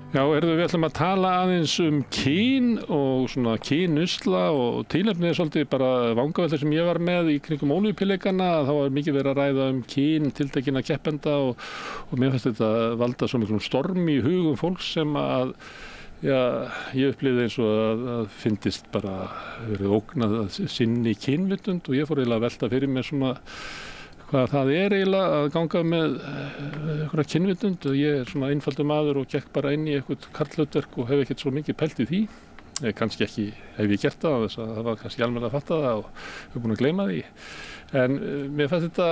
Já, við ætlum að tala aðeins kyn og svona kynusla og tilefnið svolítið bara vangaveltur sem ég var með í kringum Ólympíuleikana. Þá var mikið verið að ræða kyn tiltekinna keppenda og mér finnst þetta valda svo miklum stormi í hugum fólks sem að ég upplifði eins og að fyndist bara verið ógnað sinni kynvitund og ég fór eiginlega að velta fyrir mér svona hvað það eiginlega að ganga með einhverja kynvitund og ég svona einfaldur maður og gekk bara inn í eitthvað karlhlutverk og hef ekkert svo mikið pælt í því. Kannski ekki hef ég gert það, þess að það var kannski almennilega að fatta það og hef búin að gleyma því. En mér fannst þetta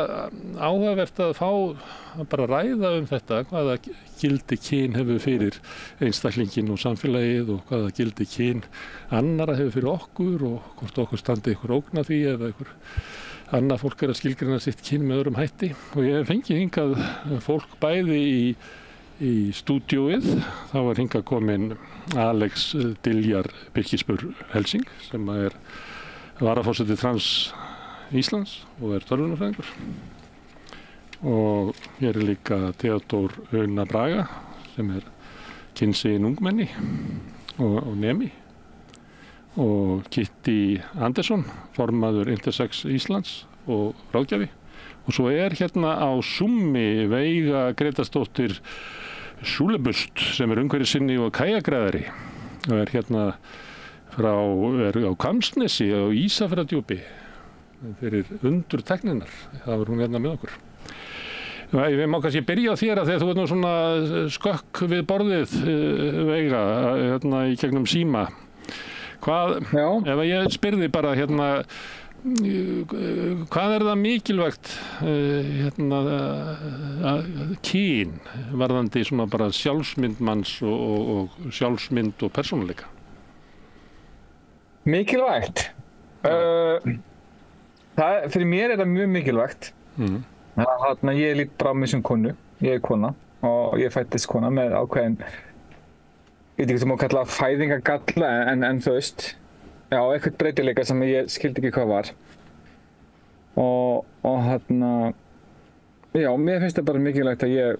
áhugavert að fá að bara ræða þetta, hvaða gildi kyn hefur fyrir einstaklingin og samfélagið og hvaða gildi kyn annara hefur fyrir okkur og hvort okkur standi ykkur ógn af því eða ykkur annað fólk að skilgreina sitt kyn með öðrum hætti. Og ég hef fengið hingað fólk bæði í stúdíóið. Það var hingað kominn Alex Diljar Birkisbur Helsing sem varaforseti Trans Íslands og tölvunarfræðingur. Og hér líka Theodór Una Braga sem kynsegin ungmenni og nemi. Og Kitty Andersson, formaður Intersex Íslands og ráðgjafi. Og svo hérna á Zoom-i Veiga Grétarsdóttir Súlebust sem umhverfissinni og kajakræðari. Og hérna á Hvammsnesi á Ísafjarðardjúpi fyrir undur tækninnar. Það var hún hérna með okkur. Við má kannski byrja á þér að þegar þú nú svona skökk við borðið Veiga hérna í gegnum síma. Ef ég spyrði bara hérna, hvað það mikilvægt kyn varðandi svona bara sjálfsmynd manns og sjálfsmynd og persónuleika? Mikilvægt? Fyrir mér það mjög mikilvægt. Ég lít bara á mig sem konu, ég kona og ég fæddist kona með ákveðin ég veit ekki sem að kalla fæðingagalla en þú veist, eitthvað breytileika sem ég skildi ekki hvað var. Og mér finnst það bara mikilvægt að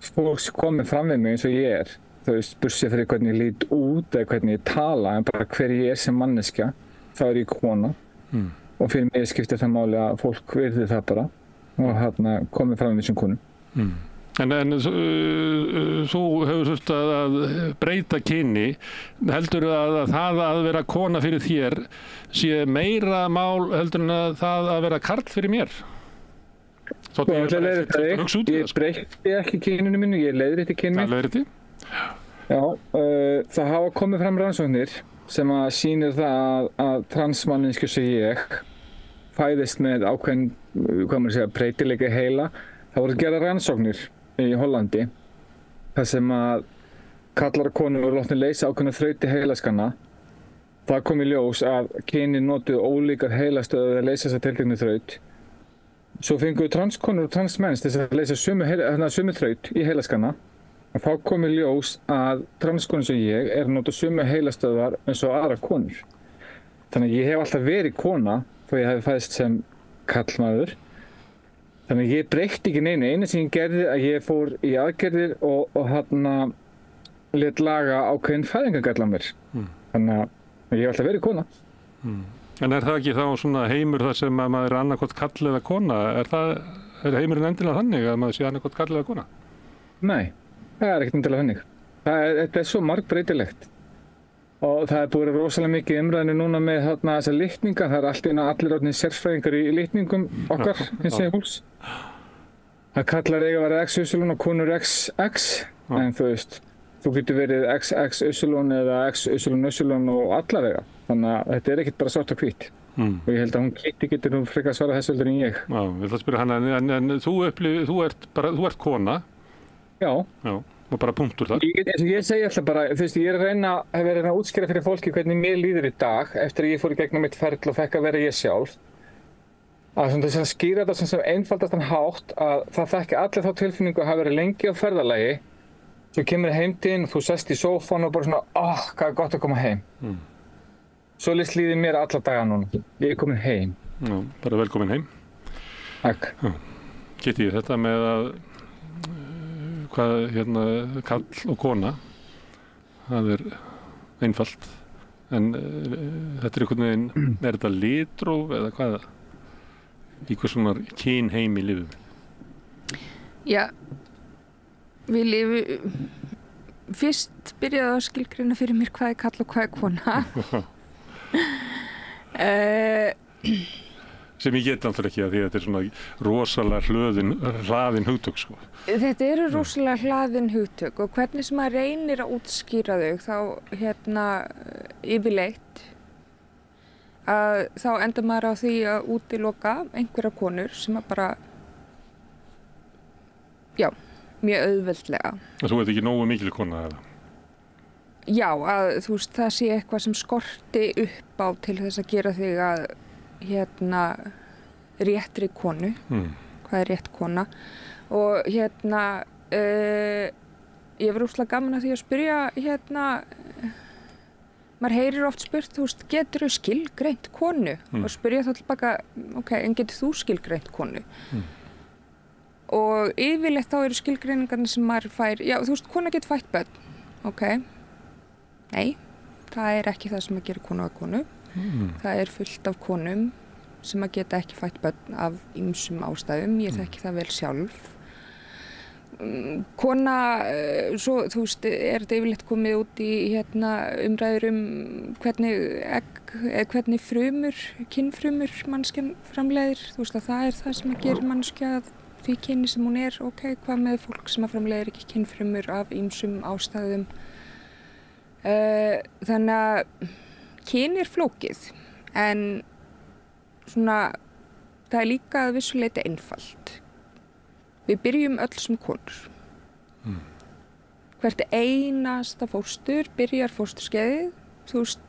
fólk komi fram við mig eins og ég þú veist, bursið fyrir hvernig ég lít út eða hvernig ég tala, en bara hver ég sem manneskja, þá ég kona. Og fyrir mig skiptir það máli að fólk virði það bara og komi fram við mig sem konu. En þú hefur þurft að breyta kyni. Heldurðu að það að vera kona fyrir þér sé meira mál heldur en að það að vera karl fyrir mér? Ég breytti ekki kyninu mínu, ég leiðrétti kyn mitt. Það leiðrétti? Já, það hafa komið fram rannsóknir sem að sýnir það að transmanneskju sem ég fæðist með ákveðin, breytileika heila. Það voru að gera rannsóknir í Hollandi þar sem að kallar og konur voru látnir leysa ákveðna þrauti heilaskanna. Það kom í ljós að kynin notuðu ólíkar heilastöðvar að leysa þessa tilteknu þraut. Svo fenguðu transkonur og transmenn til að leysa sömu þraut í heilaskanna. Og þá kom í ljós að transkonur sem ég notuð sömu heilastöðvar eins og aðrar konur. Þannig að ég hef alltaf verið kona þó ég hef fæðst sem karlmaður. Þannig að ég breytti ekki neinu. Einu sem ég gerði að ég fór í aðgerðir og lét laga ákveðin fæðingagalla á mér. Þannig að ég hef alltaf verið kona. En það ekki þá svona heimur þar sem að maður annaðhvort karl eða kona? Heimurinn endilega þannig að maður sé annaðhvort karl eða kona? Nei, það ekkert endilega þannig. Þetta svo margbreytilegt. Og það búið rosalega mikið umræðinu núna með þessar litningar. Það allir orðnir sérfræðingar í litningum okkar, hins vegar fólks. Það kallar eiga að vera XY og konur XX, en þú veist, þú getur verið XXY eða XY og allavega. Þannig að þetta ekkert bara svart og hvítt. Og ég held að hún Kitty getur nú frekar að svara þessu heldur en ég. Já, ég ætla að spyrja hana, en þú ert kona. Já. Og bara punktur þar. Ég segi alltaf bara, þú veist, ég hef verið að útskýra fyrir fólki hvernig mér líður í dag eftir að ég fór í gegnum mitt ferli og fekk að vera ég sjálf. Að þess að skýra þetta sem einfaldastan hátt að það þekki allir þá tilfinningu að hafa verið lengi á ferðalagi. Svo kemur heim til þín, þú sest í sófan og bara svona, hvað gott að koma heim. Svo líður mér alla daga núna. Ég komin heim. Já, bara velkomin heim. Takk. Kitty, þetta með að hvað, kall og kona, það einfalt. En þetta einhvern veginn, þetta litróf eða hvað? Í hvers konar kynheimi lifum við? Já, við lifum... Fyrst byrjaði að skilgreina fyrir mér hvað karl og hvað kona. Sem ég get náttúrulega ekki að því að þetta svona rosalega hlaðin hugtök, sko. Þetta eru rosalega hlaðin hugtök og hvernig sem maður reynir að útskýra þau þá yfirleitt að þá endar maður á því að útiloka einhverja konur sem að bara mjög auðveldlega. Þú ert ekki nógu mikil kona eða? Já, að þú veist það sé eitthvað sem skorti upp á til þess að gera þig að réttri konu. Hvað er rétt kona? Og ég var rosalega gaman að því að spyrja maður heyrir oft spurt, þú veist, geturðu skilgreint konu? Og spyrja þá tilbaka, ok, en getur þú skilgreint konu? Og yfirleitt þá eru skilgreiningarnir sem maður fær, já, þú veist, kona getur fætt börn, ok? Nei, það er ekki það sem að gera konu að konu. Það er fullt af konum sem að geta ekki fætt börn af ýmsum ástæðum, ég þekki það vel sjálf. Kona, svo, þú veist, er þetta yfirleitt komið út í umræður hvernig kynfrumur manneskjan framleiðir, þú veist að það er það sem að gera manneskja að því kyni sem hún er, ok, hvað með fólk sem að framleiðir ekki kynfrumur af ýmsum ástæðum. Þannig að kyn er flókið, en svona, það er líka að vissu leyti einfalt. Við byrjum öll sem konur. Hvert einasta fóstur byrjar fósturskeiðið, þú veist,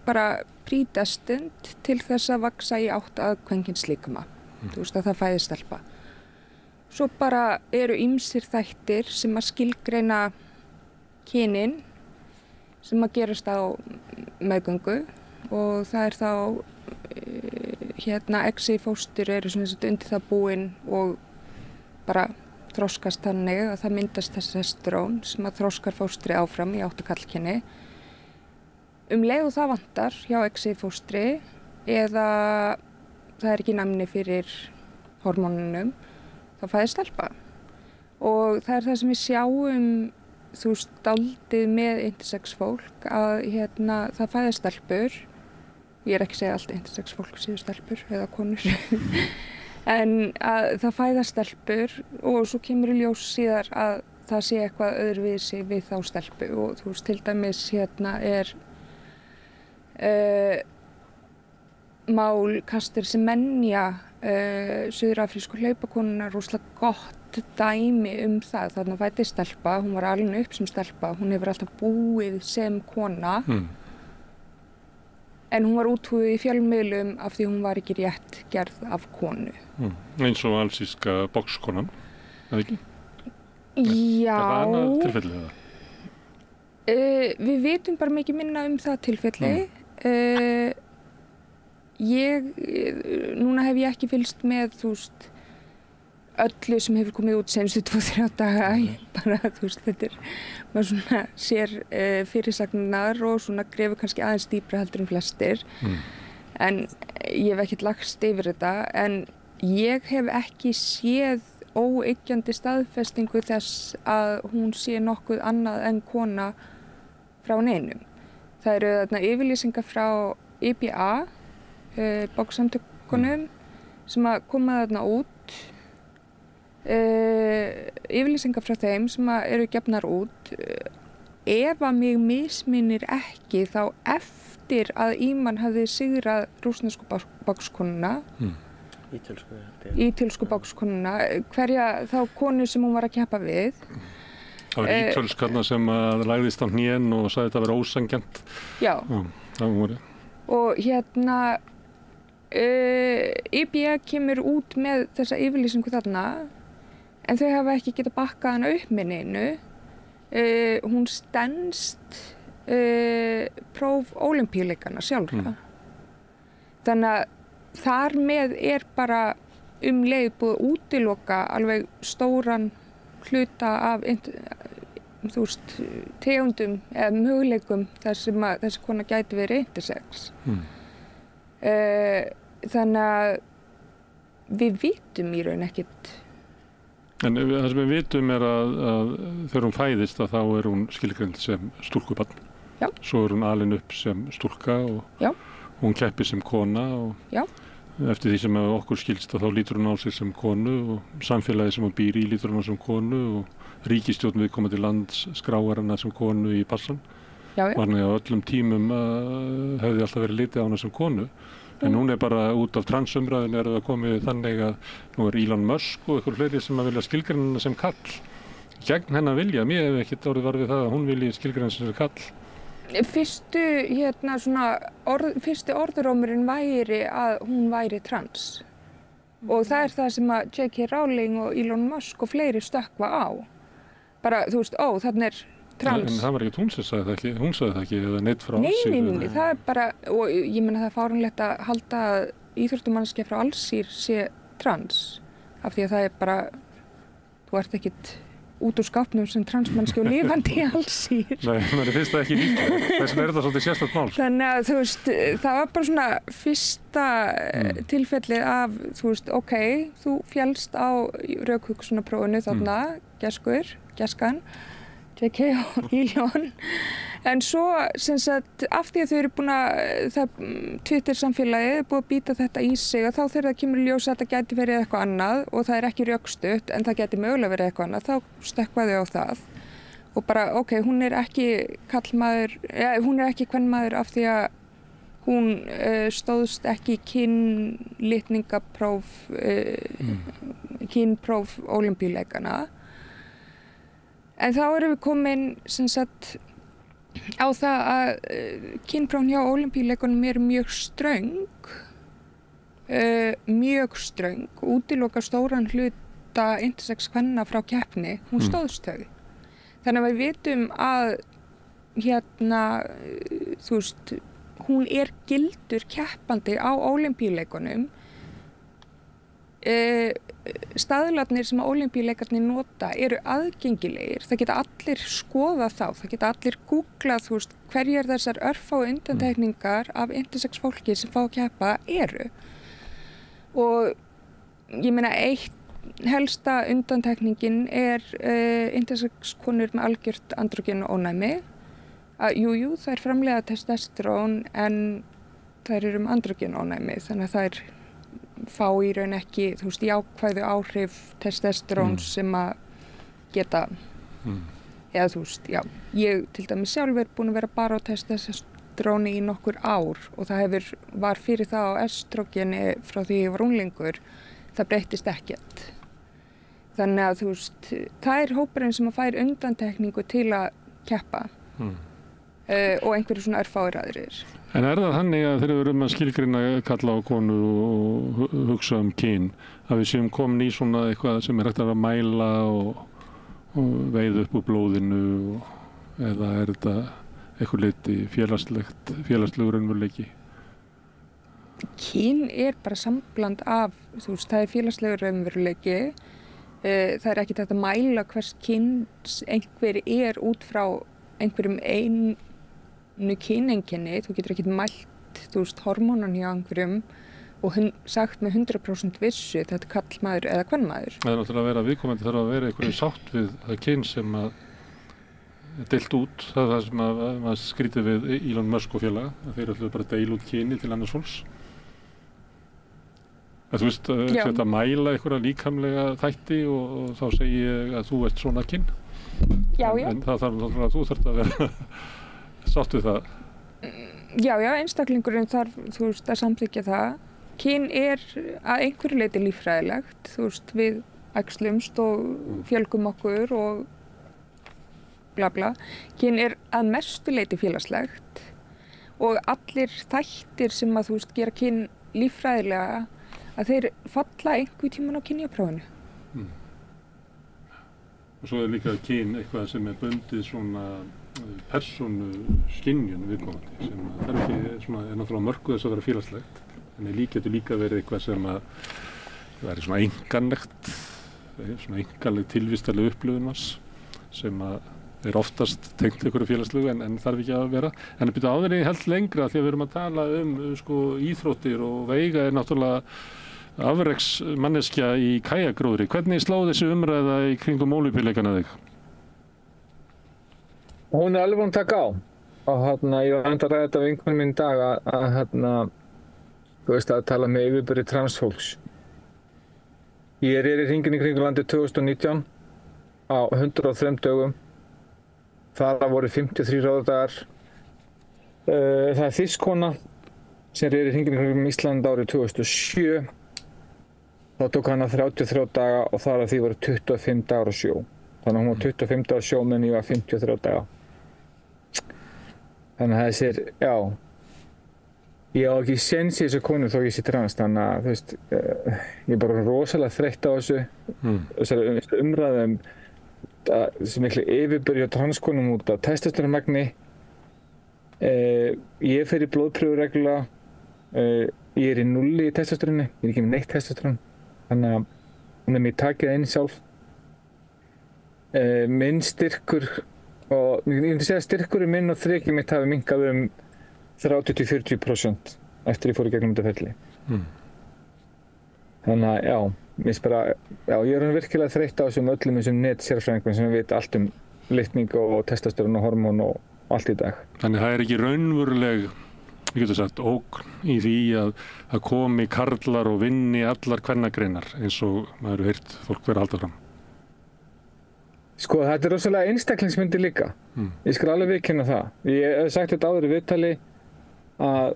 bara predestined til þess að vaxa í átt að kvenkyns líkama. Þú veist að það fæðist stelpa. Svo bara eru ýmsir þættir sem að skilgreina kynin sem að gerast á meðgöngu og það er þá exi fóstur eru svona undir það búin og bara þroskast þannig að það myndast testosterón sem að þroskar fóstri áfram í átt að karlkyni. Leið og það vantar hjá exi fóstri eða það er ekki næmni fyrir hormónunum, þá fæðist stelpa. Og það er það sem við sjáum, þú veist, dálítið með intersex fólk að það fæðist stelpur. Ég er ekki að segja allt intersex fólk séu stelpur eða konur. En að það fæðast stelpur og svo kemur í ljós síðar að það sé eitthvað öðruvísi við þá stelpu og þú veist, til dæmis er mál Caster Semenya, suðurafrísku hlaupakonunnar, rosalega gott dæmi það. Þarna fæddist stelpa, hún var alin upp sem stelpa, hún hefur alltaf búið sem kona. En hún var úthúið í fjölmiðlum af því hún var ekki rétt gerð af konu. Eins og alsíska boxkonan, eða ekki? Já. Er það annað tilfelli eða? Við vitum bara mikið minna það tilfelli. Núna hef ég ekki fylgst með, þú veist, öllu sem hefur komið út seinustu 2-3 daga. Bara, þú veist, þetta maður svona sér fyrirsagnar og svona grefur kannski aðeins dýpra heldur en flestir. En ég hef ekkert lagst yfir þetta, en ég hef ekki séð óyggjandi staðfestingu þess að hún sé nokkuð annað en kona frá neinum. Það eru þarna yfirlýsingar frá IBA, boxsamtökunum, sem að koma þarna út. Yfirlýsingar frá þeim sem eru gefnar út. Ef að mig misminnir ekki þá eftir að Íman hafði sigrað rússnesku boxkonuna, ítölsku boxkonuna, hverja þá konu sem hún var að keppa við. Það var ítölskarna sem lagðist á hnén og sagði þetta að vera ósanngjarnt. Já. Það voru. Og IBA kemur út með þessa yfirlýsingu þarna, en þau hafa ekki getað bakkað hana upp með neinu. Hún stenst próf ólympíuleikana sjálfra. Þannig að þar með er bara leið búið að útiloka alveg stóran hluta af þú veist, tegundum eða möguleikum þar sem að þessi kona gæti verið intersex. Þannig að við vitum í raun ekkert. En það sem við vitum að þegar hún fæðist að þá hún skilgreind sem stúlkubarn. Já. Svo hún alin upp sem stúlka og Já. Hún keppir sem kona og Já. Eftir því sem okkur skilst að þá lítur hún á sig sem konu og samfélagi sem hún býr í lítur hún á sem konu og ríkisstjórn viðkomandi lands skráir hana sem konu í passan. Já. Þannig að öllum tímum hefði alltaf verið litið á hana sem konu. En hún bara út af transumræðinu það komið þannig að nú Elon Musk og einhver fleiri sem að vilja skilgreina hana sem kall. Gegn hennar vilja, mér hef ekkert orðið var við það að hún vilji skilgreina sem kall. Fyrsti orðrómurinn væri að hún væri trans. Og það það sem að J.K. Rowling og Elon Musk og fleiri stökkva á. Bara, þú veist, þarna trans. En það var ekkert hún sem sagði það ekki, hún sagði það ekki eða neitt frá Alsír. Nei, það bara, og ég meina það fáránlegt að halda að íþróttumanneskja frá Alsír sé trans. Af því að það bara, þú ert ekkert út úr skápnum sem transmannski og lifandi í Alsír. Nei, mér finnst það ekki líka. Þess vegna þetta svolítið sérstakt mál. Þannig að þú veist, það var bara svona fyrsta tilfellið af, þú veist, þú fjallst á rökhugsunarprófinu þarna, geskan, J.K. og Elon. En svo, sem sagt, af því að þau eru búin að, Twitter samfélagið búið að býta þetta í sig og þá þegar það kemur í ljós að þetta gæti verið eitthvað annað og það ekki rökstutt en það gæti mögulega verið eitthvað annað, þá stökkvaði á það. Og bara, hún ekki karlmaður, hún ekki kvenmaður af því að hún stóðst ekki kynpróf ólympíuleikana. En þá erum við komin, sem sagt, á það að kynprófin hjá ólympíuleikunum mjög ströng, útiloka stóran hluta intersex kvenna frá keppni, hún stóðst þau. Þannig að við vitum að þú veist, hún gildur keppandi á ólympíuleikunum. Staðlarnir sem ólympíuleikarnir nota eru aðgengilegir. Það geta allir skoðað þá, það geta allir googlað, þú veist, hverjar þessar örfáu undantekningar af intersex fólki sem fá að keppa eru. Og ég meina helsta undantekningin intersex konur með algjört andrógenónæmi. Jú, það framleiða testosterón en þær eru andrógenónæmi, þannig að þær fá í raun ekki, þú veist, jákvæðu áhrif testosteróns sem að geta, eða þú veist, ég til dæmis sjálf búin að vera bara á testosteróni í nokkur ár og það var fyrir það á estrogeni frá því ég var unglingur, það breyttist ekkert. Þannig að þú veist, það hópurinn sem að fær undantekningu til að keppa og einhverju svona örfáir aðrir. En það þannig að þegar við erum að skilgreina kalla á konu og hugsa kyn, að við séum komin í svona eitthvað sem hægt að mæla og veiða upp úr blóðinu eða þetta eitthvað leyti félagslegur raunveruleiki? Kyn bara sambland af, þú veist, það félagslegur raunveruleiki. Það ekki hægt að mæla hvers kyns einhver út frá einhverjum einu kyneinkenni, þú getur ekkert mælt, þú veist, hormónan hjá einhverjum og sagt með 100% vissu þetta karlmaður eða kvenmaður. Það náttúrulega að vera viðkomandi þarf að vera einhverju sátt við það kyn sem að deilt út, það sem að maður skrítið við Elon Musk og félaga, að þeir ætluðu bara að deila út kyni til annars fólks. Þú veist, þetta að mæla einhverja líkamlega þætti og þá segi ég að þú ert svona kyn. Já. En það þarf náttúrulega að þú þarft að vera sátt við það. Já, einstaklingurinn þarf, þú veist, að samþykkja það. Kyn að einhverju leyti líffræðilegt, þú veist, við æxlumst og fjölgum okkur og bla bla. Kyn að mestu leyti félagslegt og allir þættir sem að, þú veist, gera kyn líffræðilega, að þeir falla einhver tíman á kynjaprófinu. Og svo líka kyn eitthvað sem bundið svona persónu skynjun viðkomandi sem það ekki svona, náttúrulega mörgu þess að vera félagslegt. En getur líka verið eitthvað sem að það er svona einkanlegt tilvistarleg upplifun sem að oftast tengt einhverju félagslegu en þarf ekki að vera. En að byrja áður en ég held lengra því að við erum að tala sko íþróttir og Veiga náttúrulega afreksmanneskja í kajakróðri. Hvernig sló þessi umræða í kringum Ólympíuleikana þig? Hún alveg búin að taka á. Og ég var enda að ræða þetta við vinkonum mín í dag að þú veist að tala með yfirbyrði transfólks. Ég í hringinn í kringum landið 2019 á 103 dögum. Það voru 53 ráðadagar. Það þýsk kona sem í hringinn í kringum Ísland árið 2007. Þá tók hana 33 daga og þar af því voru 25 dagar á sjó. Þannig að hún var 25 dagar á sjó meðan ég var 53 daga. Þannig að þessir, já, ég á ekki séns í þessu konu þó ég sé trans, þannig að þú veist, ég er bara rosalega þreytt á þessu, þessari umræðu þessi miklu yfirbyrði á transkonum út af testosterónmagni. Ég fer í blóðprufu reglulega, ég er í 0 í testosteróni, ég er ekki með neitt testosterón, þannig að hún mér takið inn sjálf. Minn styrkur og ég myndi segja að styrkurinn minn og þrekið mitt hafi minnkað 30–40% eftir ég fór í gegnum þetta ferli. Þannig að já, ég er virkilega þreytt á þessum öllum þessum netsérfræðingum sem veit allt litning og testosterón og hormón og allt í dag. Þannig það ekki raunveruleg, ég getur sagt, ógn í því að komi karlar og vinni allar kvennagreinar eins og maður heyrt fólk vera að halda fram. Sko, þetta rosalega einstaklingsmyndi líka. Ég skal alveg viðurkenna það. Ég hef sagt þetta áður í viðtali að,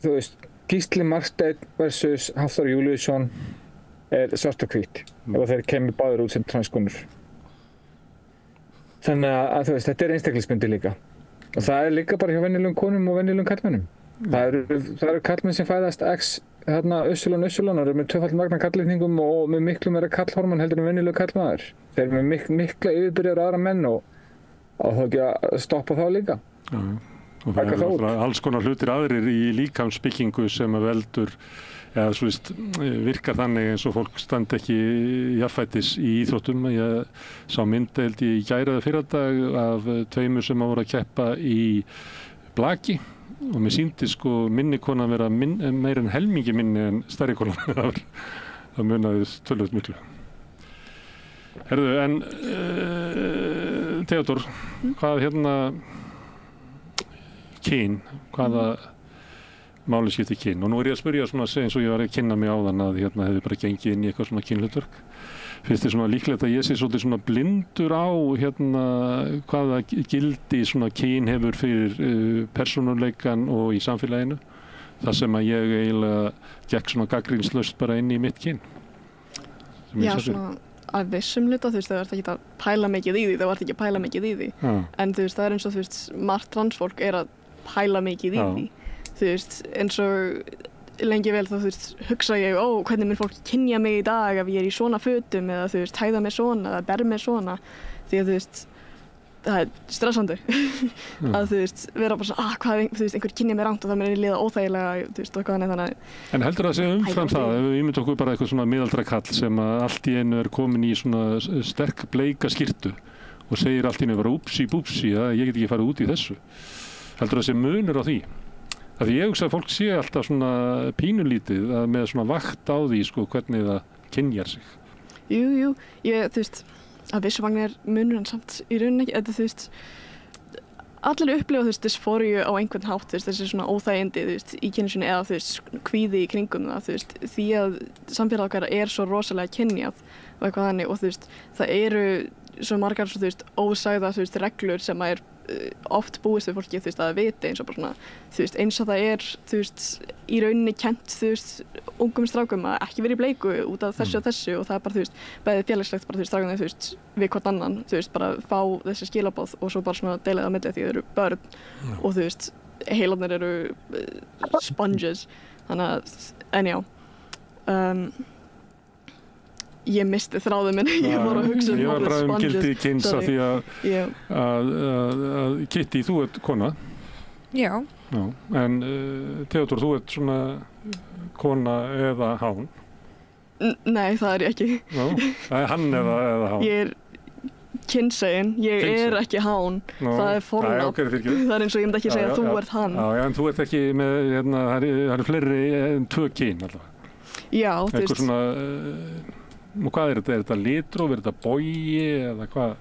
þú veist, Gísli Marteinn versus Hafþór Júlíusson er svart og hvít ef þeir kemur báðir út sem transkonur. Þannig að þú veist, þetta er einstaklingsmyndi líka. Og það er líka bara hjá venjulegum konum og venjulegum karlmönnum. Það eru karlmenn sem fæðast Össulon og eru með tvöfalt magna karlitningum og með miklu meira karlhormón heldur en venjulegur karlmaður. Þeir eru með mikla yfirbyrjar aðra menn og þá ekki að stoppa þá líka. Já, og það eru alls konar hlutir aðrir í líkamsbyggingu sem að veldur, eða svo veist, virkar þannig eins og fólk standi ekki jafnfætis í íþróttum. Ég sá mynd held ég í gær eða fyrradag af tveimur sem voru að keppa í blaki. Og mér sýndi sko minni konan vera meira en helmingi minni en stærri konan. Það munaði töluvert miklu. Herðu, en Theodór, hvað kyn, hvaða máli skiptir kyn? Og nú er ég að spyrja svona eins og ég var að kynna mig áðan að hefði bara gengið inn í eitthvað svona kynhlutverk. Finnst þér svona líklegt að ég sé svolítið svona blindur á hvaða gildi svona kyn hefur fyrir persónuleikan og í samfélaginu? Það sem að ég eiginlega gekk svona gagnrýnislaust bara inn í mitt kyn. Já, svona að vissum hluta, þú veist, það ert ekki að pæla mikið í því, það ert ekki að pæla mikið í því. En þú veist, það er eins og þú veist, margt transfólk er að pæla mikið í því. Þú veist, eins og lengi vel þá þú veist, hugsa ég, hvernig mun fólk kynja mig í dag ef ég er í svona fötum eða þú veist, hæða mig svona eða ber mig svona, því að þú veist, það er stressandi að þú veist, vera bara svona, hvað þú veist, einhver kynja mig rangt og það mér líða óþægilega, þú veist, og hvað þannig að. En heldur það að segja umfram það, ef við ímyndum okkur bara eitthvað svona miðaldra kall sem að allt í einu er komin í svona sterk bleika skyrtu og segir allt í einu bara úpsi búpsi, ég get ekki farið út í þessu. Heldur það að segja munur á því? Því ég hugsa að fólk sé alltaf svona pínulítið með svona vakt á því sko hvernig það kynjar sig. Jú, þú veist, að vissumagn er munur en samt í rauninni ekki, þú veist, allir upplifa þú veist dysfóríu á einhvern hátt, þú veist, þessi svona óþægindi, þú veist, í kynnsinu eða þú veist, kvíði í kringum það, þú veist, því að samfélag okkar er svo rosalega kynjað og eitthvað þannig og þú veist, það eru svo margar svo, þú veist, ósagða, þú veist, reglur sem að er oft búist við fólki, þú veist, að vita eins og bara svona, þú veist, eins og það er, þú veist, í rauninni kennt, þú veist, ungum strákum að ekki vera í bleiku út af þessu og þessu og það er bara, þú veist, bæði félagslegt bara, þú veist, strákunni, þú veist, við hvort annan, þú veist, bara fá þessi skilaboð og svo bara svona deila það á milli því þau eru börn og þú veist, heilarnir eru sponges, þannig að, en já, ég misti þráðum minn, ég voru að hugsa ég var bara gildi kyns af því að Kitty, þú ert kona. Já. En Theodór, þú ert svona kona eða hán? Nei, það er ég ekki. Það er hann eða hán? Ég er kynsegin, ég er ekki hán, það er fornafn. Okay, það er eins og ég myndi ekki segja að þú ert hann. Já, en þú ert ekki með, það eru fleiri en 2 kyn allavega. Já, þú veist. Eitthvað svona, og hvað er þetta litróf, er þetta bogi eða hvað?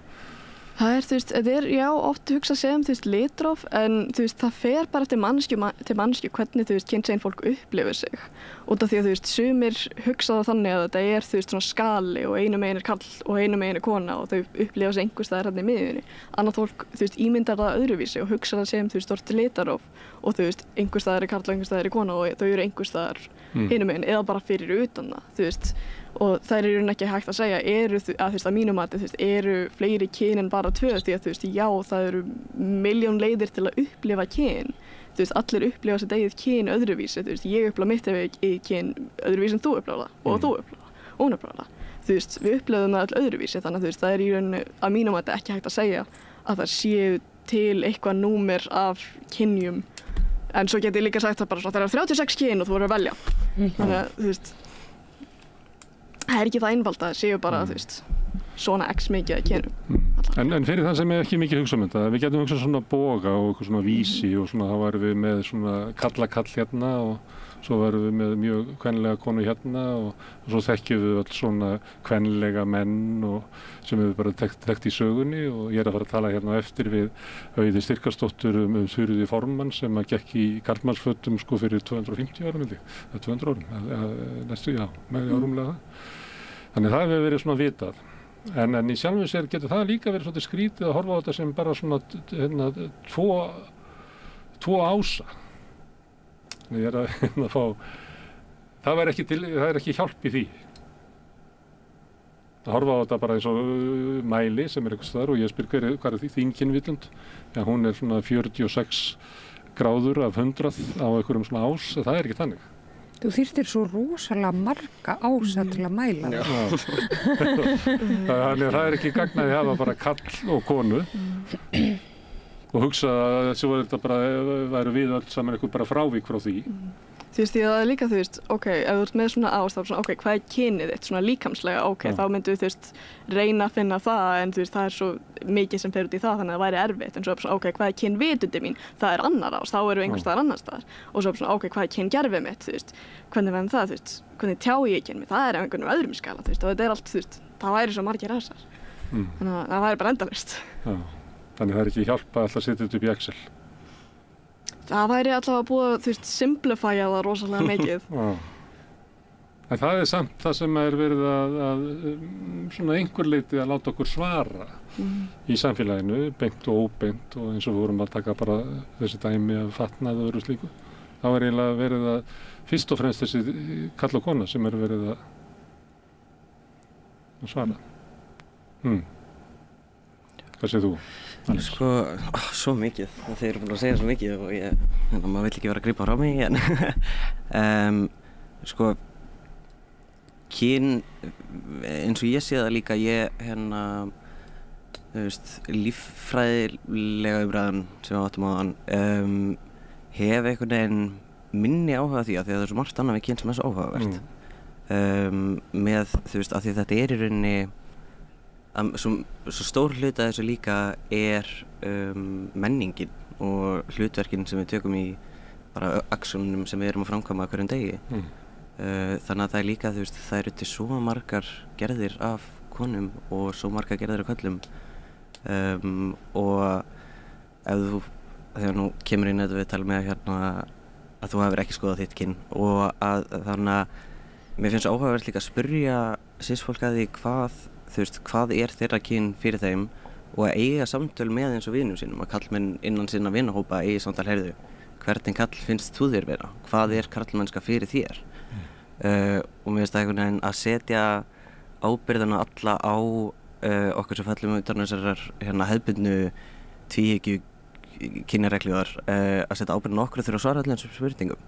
Það er, þú veist, þetta er, já, oft hugsa að segja þú veist, litróf, en þú veist, það fer bara eftir til manneskju hvernig, þú veist, kynsegin fólk upplifir sig. Út af því að, þú veist, sumir hugsa það þannig að þetta er, þú veist, svona skali og einu megin er kall og einu megin er kona og þau upplifa sig einhvers staðar hérna í miðjunni. Annað fólk, þú veist, ímyndar það öðruvísi og hugsa það sem, þú veist, stort litaróf og þú veist, einhvers staðar er kall og einhvers staðar er kona og þau eru einhvers staðar hinum megin eða bara fyrir utan það, þú veist. Og það er ekki hægt að segja, að mínum mati, eru fleiri kyn en bara 2 því að, þú veist, já, það eru milljón leiðir til að upplifa kyn. Þú veist, allir upplifa sitt eigið kyn öðruvísi, þú veist, ég upplifa mitt eigið kyn öðruvísi en þú upplifa það og þú upplifa það og hún upplifa það. Þú veist, við upplifum það öll öðruvísi, þannig að þú veist, það er í rauninni að mínum mati ekki hægt að segja að það séu til eitthvað númer af kynjum. En svo get ég líka sagt það bara svona, það eru 36 kyn og þú verður að velja. Þannig að, þú veist, það er ekki það einfalt að það séu bara, þú veist, svona x mikið að kynum. En fyrir það sem er ekki mikið hugsa þetta, við getum hugsað svona boga og eitthvað svona vísi og svona, þá varum við með svona kall hérna og svo varum við með mjög kvenlega konu hérna og svo þekkjum við öll svona kvenlega menn og sem við bara þekkt í sögunni og ég er að fara að tala hérna á eftir við Auði Styrkarsdóttur Þuríði Formann sem að gekk í karlmannsfötum sko fyrir 250 árum, held ég, 200 árum, næstu, já, með árumlega það. Þannig það hefur verið svona vitað. En í sjálfu sér getur það líka verið svolítið skrítið að horfa á þetta sem bara svona tvo ása. Ég er að fá, það er ekki hjálp í því. Að horfa á þetta bara eins og mæli sem er einhvers staðar og ég spyr hvað er þín kynvitund? Já, hún er svona 46 gráður af 100 á einhverjum svona ás, það er ekki þannig. Þú þyrftir svo rosalega marga ása til að mæla það. Þannig að það er ekki gagnaði að hafa bara kall og konu og hugsa að svo er þetta bara, væru við öll saman eitthvað bara frávík frá því. Þú veist, það er líka, þú veist, ok, ef þú ert með svona ás, þá er svona, ok, hvað er kynið þitt, svona líkamslega, ok, þá myndu þú veist, reyna að finna það, en þú veist, það er svo mikið sem fer út í það, þannig að það væri erfitt, en svo er svona, ok, hvað er kynvitundi mín, það er annar ás, þá eru einhvers staðar annar staðar, og svo er svona, ok, hvað er kyngerfið mitt, þú veist, hvernig verðum það, þú veist, hvernig tjá ég kyn mitt, það er einhvern öðrum skala, þú veist, og þetta er allt, þú veist, það væri svo margir ásar, þannig að það væri bara endalaust. Þannig það er ekki hjálpa alltaf að setja þetta upp í Excel. Það væri allavega búið að, þú veist, simplifæja það rosalega mikið. En það er samt það sem er verið að svona einhver leyti að láta okkur svara í samfélaginu, beint og óbeint og eins og við vorum að taka bara þessi dæmi af fatnað og öðru slíku. Það var eiginlega verið að, fyrst og fremst þessi kall og kona sem er verið að svara. Hvað segir þú? Sko, svo mikið, þeir eru búin að segja svo mikið og maður vill ekki vera að grípa frá mig en sko, kyn, eins og ég sé það líka, þú veist, líffræðilega umræðan sem við áttum áðan hef einhvern veginn minni áhuga því að það er svo margt annað við kyn sem er svo áhugavert með, þú veist, af því þetta er í rauninni svo stór hluti af þessu líka er menningin og hlutverkin sem við tökum í bara aksjónum sem við erum að framkvæma hverjum degi. Þannig að það er líka, þú veist, það eru til svo margar gerðir af konum og svo margar gerðir af körlum og ef þú, þegar nú kemur inn þetta viðtal með hérna að þú hefur ekki skoðað þitt kyn og að þannig að mér finnst áhugavert líka að spyrja cis-fólk að því hvað er þeirra kyn fyrir þeim og að eiga samtöl með eins og vinum sínum, að karlmenn innan sinna vinahópa eigi samtal, heyrðu, hvernig karl finnst þú þér vera? Hvað er karlmennska fyrir þér? Og mér finnst það einhvern veginn að setja ábyrgðina alla á okkur sem fellum utan þessar hefðbundnu tvíhyggju kynjaregluðar, að setja ábyrgðina okkur þurfa að svara allir þessum spurningum.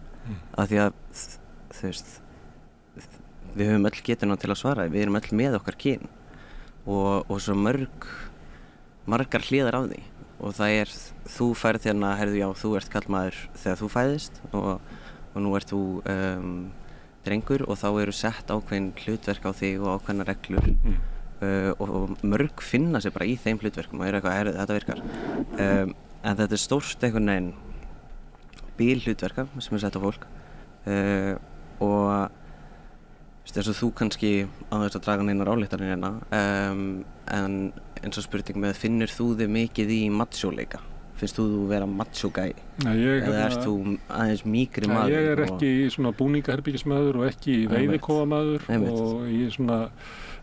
Af því að, þú veist, við höfum öll getuna til að svara, við erum öll með okkar kyn og svo margar hliðar af því og það er, þú færð hérna, heyrðu, já, þú ert karlmaður þegar þú fæðist og nú ert þú drengur og þá eru sett ákveðin hlutverk á þig og ákveðna reglur og mörg finna sig bara í þeim hlutverkum og eitthvað, þetta virkar en þetta stórt einhvern veginn bílhlutverka sem sett á fólk og þess að þú kannski á þess að draga neinar ályktanir hérna en eins og spurning með finnur þú þig mikið í matsjóleika? Finnst þú vera matsjógæi? Eða ert þú aðeins mýkri maður? Ég ekki svona búningaherbyggismaður og ekki veiðikofamaður og ég svona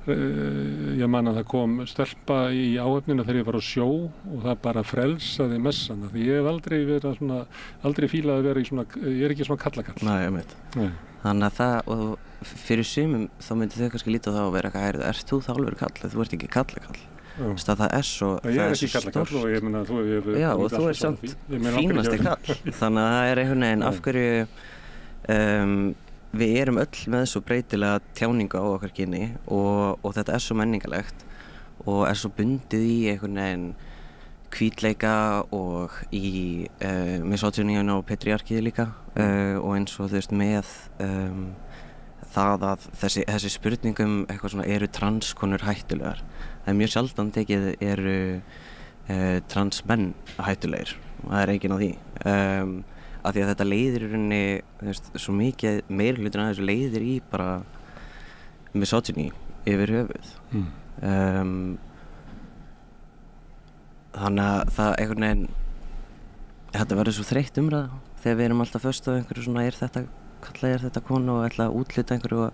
ég man að það kom stelpa í áhöfnina þegar ég var á sjó og það bara frelsaði messana því ég hef aldrei verið svona aldrei fílað að vera í svona ég ekki svona kallakall. Nei, ég veit. Þannig að það og fyrir sumum þá myndi þau kannski líta á það og vera eitthvað ert þú þá alveg kall? Þú ert ekki kallakall. Það er svo ég er ekki kallakall og ég meina já og þú ert samt fínasti kall þannig að það einhvern veginn af hverju við erum öll með svo breytilega tjáningu á okkar kyni og þetta svo menningarlegt og svo bundið í einhvern veginn hvítleika og í misogyníuna og patriarkíu líka og eins og þú veist með það að þessi spurningum eitthvað svona eru transkonur hættulegar það mjög sjaldan tekið eru transmenn hættulegir og það enginn á því af því að þetta leiðir í rauninni þú veist, svo mikið meiri hlutin af þessu leiðir í bara misogyny yfir höfuð þannig að það einhvern veginn þetta verður svo þreytt umræða þegar við erum alltaf föst á einhverju svona er þetta konu og ætla að útluta einhverju og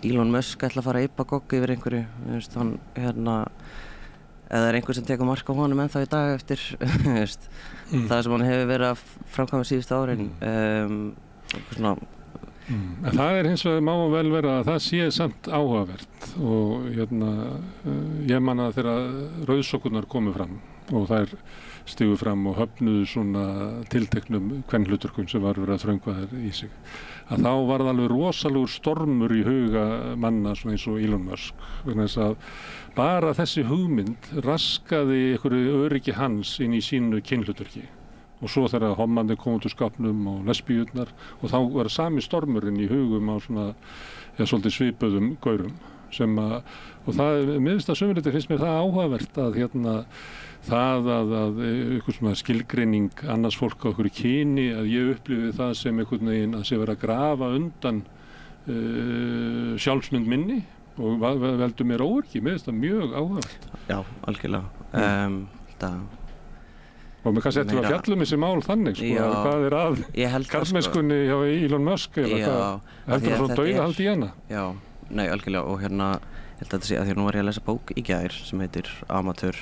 Elon Musk ætla að fara að yppagogg yfir einhverju þú veist, hann eða einhver sem tekur mark á honum ennþá í dag eftir það sem hann hefur verið að framkvæma síðustu árin svona En það hins vegar má vel vera að það sé samt áhugavert og ég man að þegar rauðsokkurnar komu fram og þær stigu fram og höfnuðu svona tilteknum kvenhlutverkum sem var verið að þröngva þær í sig að þá var það alveg rosalegur stormur í huga manna svona eins og Elon Musk vegna þess að bara þessi hugmynd raskaði einhverju öryggi hans inn í sínu kynhlutverki og svo þegar hommandi kom út úr skápnum og lesbíurnar og þá var sami stormurinn í hugum á svona svolítið svipuðum gaurum sem að og það miðst að sömurleiti finnst mér það áhugavert að það að einhver svona skilgreining annars fólk á einhverju kyni að ég upplifi það sem einhvern veginn að sé vera að grafa undan sjálfsmynd minni og veldur mér óöryggi, mér finnst það mjög áhugavert. Já, algjörlega. Og mér kannski ættum að fjallum þessi mál þannig, sko, hvað að karlmennskunni hjá Elon Musk eða hvað, heldur það svona dauðahald í hana? Já, nei, algjörlega og ég held að þetta sé að því að nú var ég að lesa bók í gær sem heitir Amateur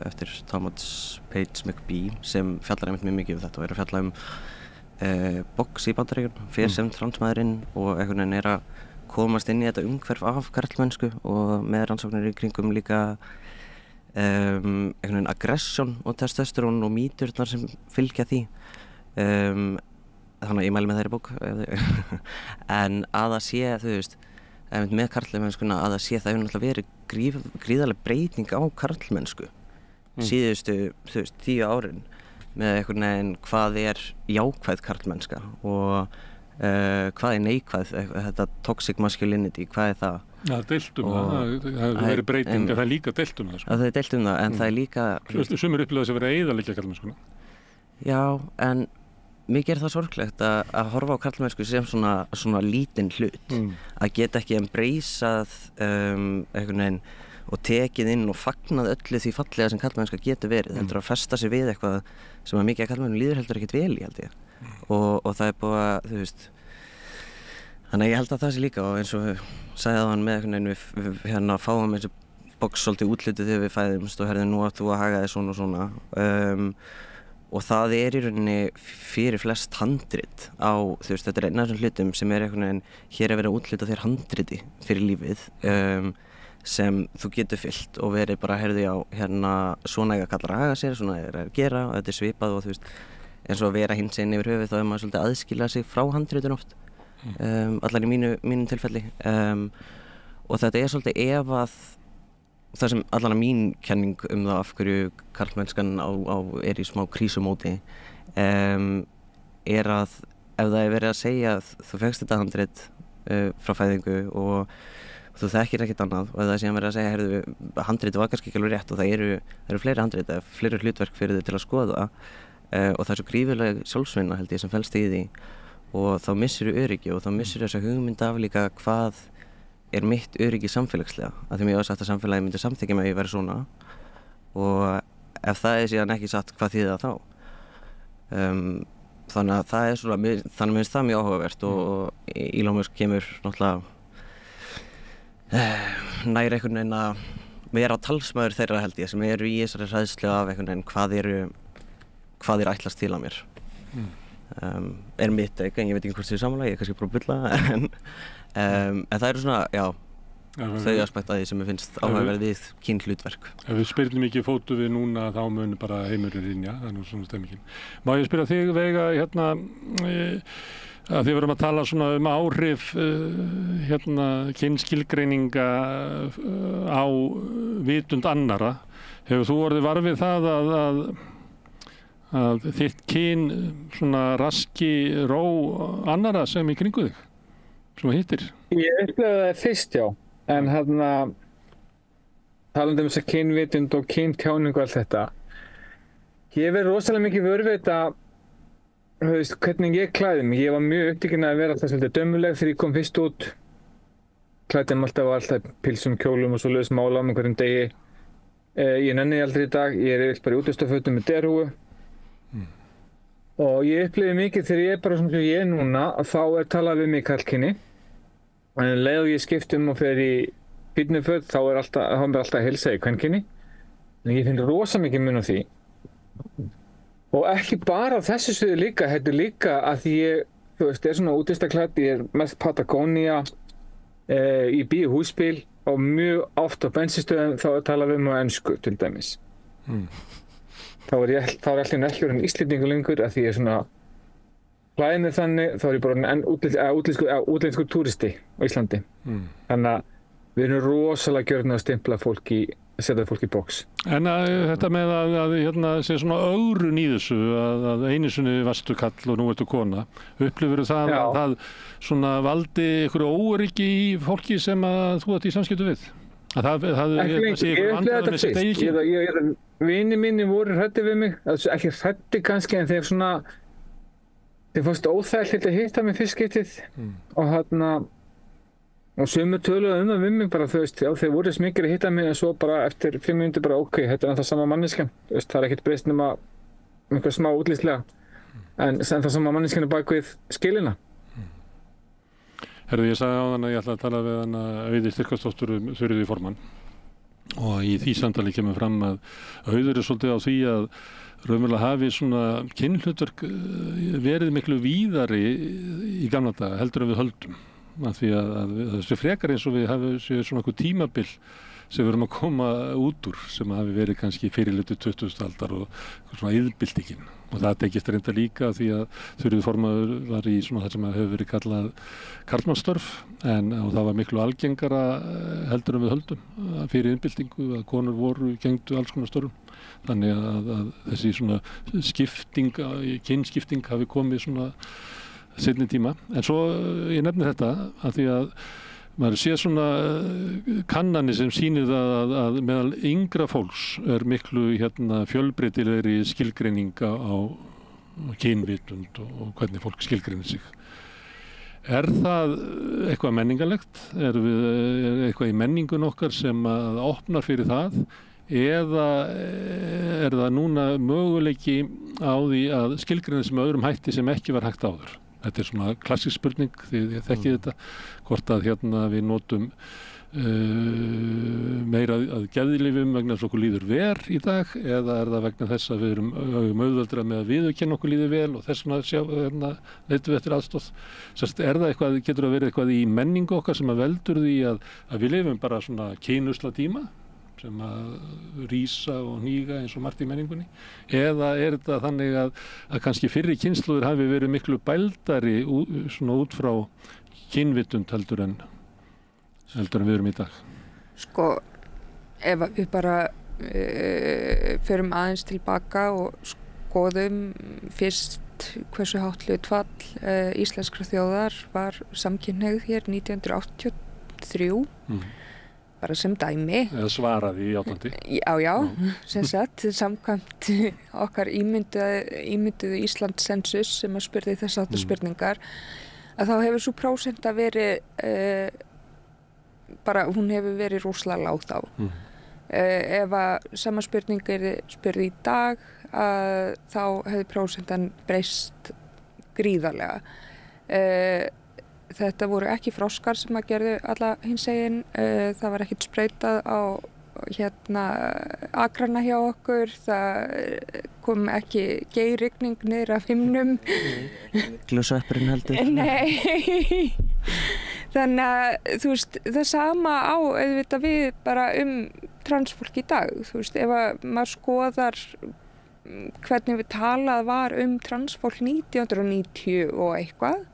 eftir Thomas Page McBee sem fjallar einmitt mjög mikið um þetta og að fjalla box í Bandaríkjunum fyrir sem transmaðurinn og einhvern veginn að komast inn í þetta umhverf af karlmennsku og með rannsóknir í kringum líka einhvern veginn aggressjón og testosterón og mýturnar sem fylgja því þannig að ég mæli með þeirri bók en að það sé, þú veist með karlmennskuna að það sé það hefur náttúrulega verið gríðarleg breyting á karlmennsku síðustu, þú veist, 10 árin með einhvern veginn hvað jákvæð karlmennska og hvað neikvæð, þetta toxic masculinity, hvað það? Já, deilt það hefur verið breyting, það líka deilt það. Það deilt það, en það líka... Sumir upplifað þess að vera eyðileggja karlmennskuna. Já, en mikið það sorglegt að horfa á karlmennsku sem svona lítinn hlut að geta ekki embraceað einhvern veginn og tekið inn og fagnað öllu því fallega sem karlmennska getur verið heldur að festa sig við eitthvað sem að mikið af karlmennum líður heldur ekkert vel í held ég og það búið að þú veist þannig að ég held að það sé líka og eins og sagði hann með einhvern veginn við fáum þessi box svolítið útlitið þegar við fæðumst og herði nú að þú að haga þig svona og svona og það í rauninni fyrir flest handrit á, þú veist, þetta einn af þessum hlutum sem einhvern veginn hér verið að útluta þér handriti fyrir lífið sem þú getur fyllt og verið bara, heyrðu já, svona eiga kallar að haga sér, svona að gera og þetta svipað og þú veist, eins og að vera hinsegin yfir höfuð þá maður svolítið aðskila sig frá handritun oft, allar í mínu tilfelli og þetta svolítið ef að það sem allan mín kenning það af hverju karlmennskan í smá krísumóti að ef það verið að segja að þú fékkst þetta handrit frá fæðingu og þú þekkir ekkert annað og það er síðan verið að segja, heyrðu, handritið var kannski ekki alveg rétt og það eru fleiri handrit eða fleiri hlutverk fyrir þig til að skoða og það er svo gríðarleg sjálfsvinna held ég sem felst í því og þá missir þú öryggi og þá missir þessa hugmynd af líka hvað er mitt öryggi samfélagslega af því mér var sagt að samfélagi myndi samþykkja mig að ég væri svona og ef það er síðan ekki satt hvað þýðir það þá þannig að það er svona þannig minnst það mjög áhugavert og Elon Musk kemur náttúrulega nær einhvern veginn að vera talsmaður þeirra held ég sem eru í þessari hræðslu af einhvern veginn hvað er ætlast til að mér er mitt ekki, en ég veit ekki hvort þið er samanlega, ég er kannski bara að bulla en það eru svona, já þau aspekt að því sem ég finnst áhugaverð við kynhlutverk. Ef við spyrnum ekki fótu við núna þá mun bara heimurinn hrynja, það er nú svona stemmingin. Má ég spyrja þig Veiga hérna að þið verum að tala svona áhrif hérna kynskilgreininga á vitund annara. Hefur þú orðið varfið það að þitt kyn svona raski ró annara sem í kringu þig, sem hittir? Ég upplifði það fyrst, já. En talandi þess að kynvitund og kyntjáning og allt þetta. Ég verið rosalega mikið vör við þetta, hvernig ég klæði mig. Ég var mjög upptekinn að vera alltaf svolítið dömuleg þegar ég kom fyrst út. Klæddi mig alltaf pilsum, kjólum og svo lögst mála á mig hverjum degi. Ég nenni aldrei í dag, ég er bara í útistarfötum með derhúfu. Og ég upplifði mikið þegar ég er bara svona sem ég er núna, þá talað við mig karlkyni. En leið og ég skipt og fer í fínuföt, þá er alltaf að heilsa í kvenkyni. En ég finn rosa mikið mun á því. Og ekki bara á þessu sviði líka, heldur líka að ég, er svona útistaklædd, ég er mest Patagonia, ég bý í húsbíl og mjög oft á bensinstöðum þá tala við mig á ensku til dæmis. Þá er allir ekki orðinn Íslendingur lengur að því ég er svona klæði mig þannig, þá er ég bara útlenskur túristi á Íslandi. Þannig að við erum rosalega gjörnir að stimpla setja fólk í box. En þetta með að hérna sé svona ögrun í þessu, að einu sinni varstu kall og nú ertu kona, upplifirðu það að það svona valdi einhverju óöryggi í fólki sem að þú átt í samskiptum við? Að það sé einhverju vandræði með sitt eigin kyn? Vinir mínir voru hræddir við mig, ekki hræddir kannski en þeir fannst óþægilegt að hitta mig fyrst skiptið og sumir töluðu það við mig bara þeir voru smykir að hitta mig en svo bara eftir 5 mínútur bara ok, þetta er alltaf sama manneskjan, það er ekkert breyst nema einhver smá útlitslega en það sama manneskjan er bak við skilina. Herðu, ég sagði áðan að ég ætla að tala við hana Auði Styrkarsdóttur Þuríði formann og í því samtali kemur fram að Auður er svolítið á því að raunverulega hafi svona kynhlutverk verið miklu víðari í gamla daga heldur en við höldum. Af því að þessi frekar eins og við hafum svona eitthvað tímabil sem við erum að koma út úr sem hafi verið kannski fyrirlutu 20. aldar og svona iðnbyltingin og það tekist reynda líka því að Þuríður formaður var í svona það sem hefur verið kallað karlmannsstörf og það var miklu algengara heldur en við höldum fyrir iðnbyltingu að konur gegndu alls konar störfum. Þannig að þessi svona kynskipting hafi komið svona seinni tíma. En svo ég nefni þetta að því að maður sé svona kannanir sem sýnir það að meðal yngra fólks er miklu fjölbreytilegri skilgreininga á kynvitund og hvernig fólk skilgreinir sig. Er það eitthvað menningarlegt? Er eitthvað í menningun okkar sem að opnar fyrir það? Eða er það núna möguleiki á því að skilgreina sem öðrum hætti sem ekki var hægt áður? Þetta er svona klassísk spurning því ég þekki þetta, hvort að við notum meira að geðlyfjum vegna þess að okkur líður verr í dag eða er það vegna þess að við erum auðveldra með að viðurkenna okkur líður vel og þess vegna leitum við eftir aðstoð. Er það eitthvað, getur það verið eitthvað í menningu okkar sem að veldur því að við lifum bara svona kynusla tíma sem að rísa og hníga eins og margt í menningunni eða er þetta þannig að kannski fyrri kynslóðir hafi verið miklu bældari svona út frá kynvitund heldur en við erum í dag? Sko, ef við bara förum aðeins tilbaka og skoðum fyrst hversu hátt hlutfall íslenskra þjóðar var samkynhneigð hér 1980 2003 bara sem dæmi. Eða svaraði játandi. Já, sem sagt, samkvæmt okkar ímynduðu Ísland census sem að spurði þess áttu spurningar, að þá hefur svo prósenta verið, bara hún hefur verið rosalega lág þá. Ef að sama spurning spurði í dag, þá hefði prósentan breyst gríðarlega. Þetta voru ekki froskar sem að gerðu alla hinsegin, það var ekkert spreytað á akrana hjá okkur, það kom ekki geirrigning niður af himnum. Glösveppurinn heldur. Nei, þannig að þú veist, það sama á auðvitað við bara transfólk í dag, þú veist, ef að maður skoðar hvernig við talað var transfólk 1990 og eitthvað,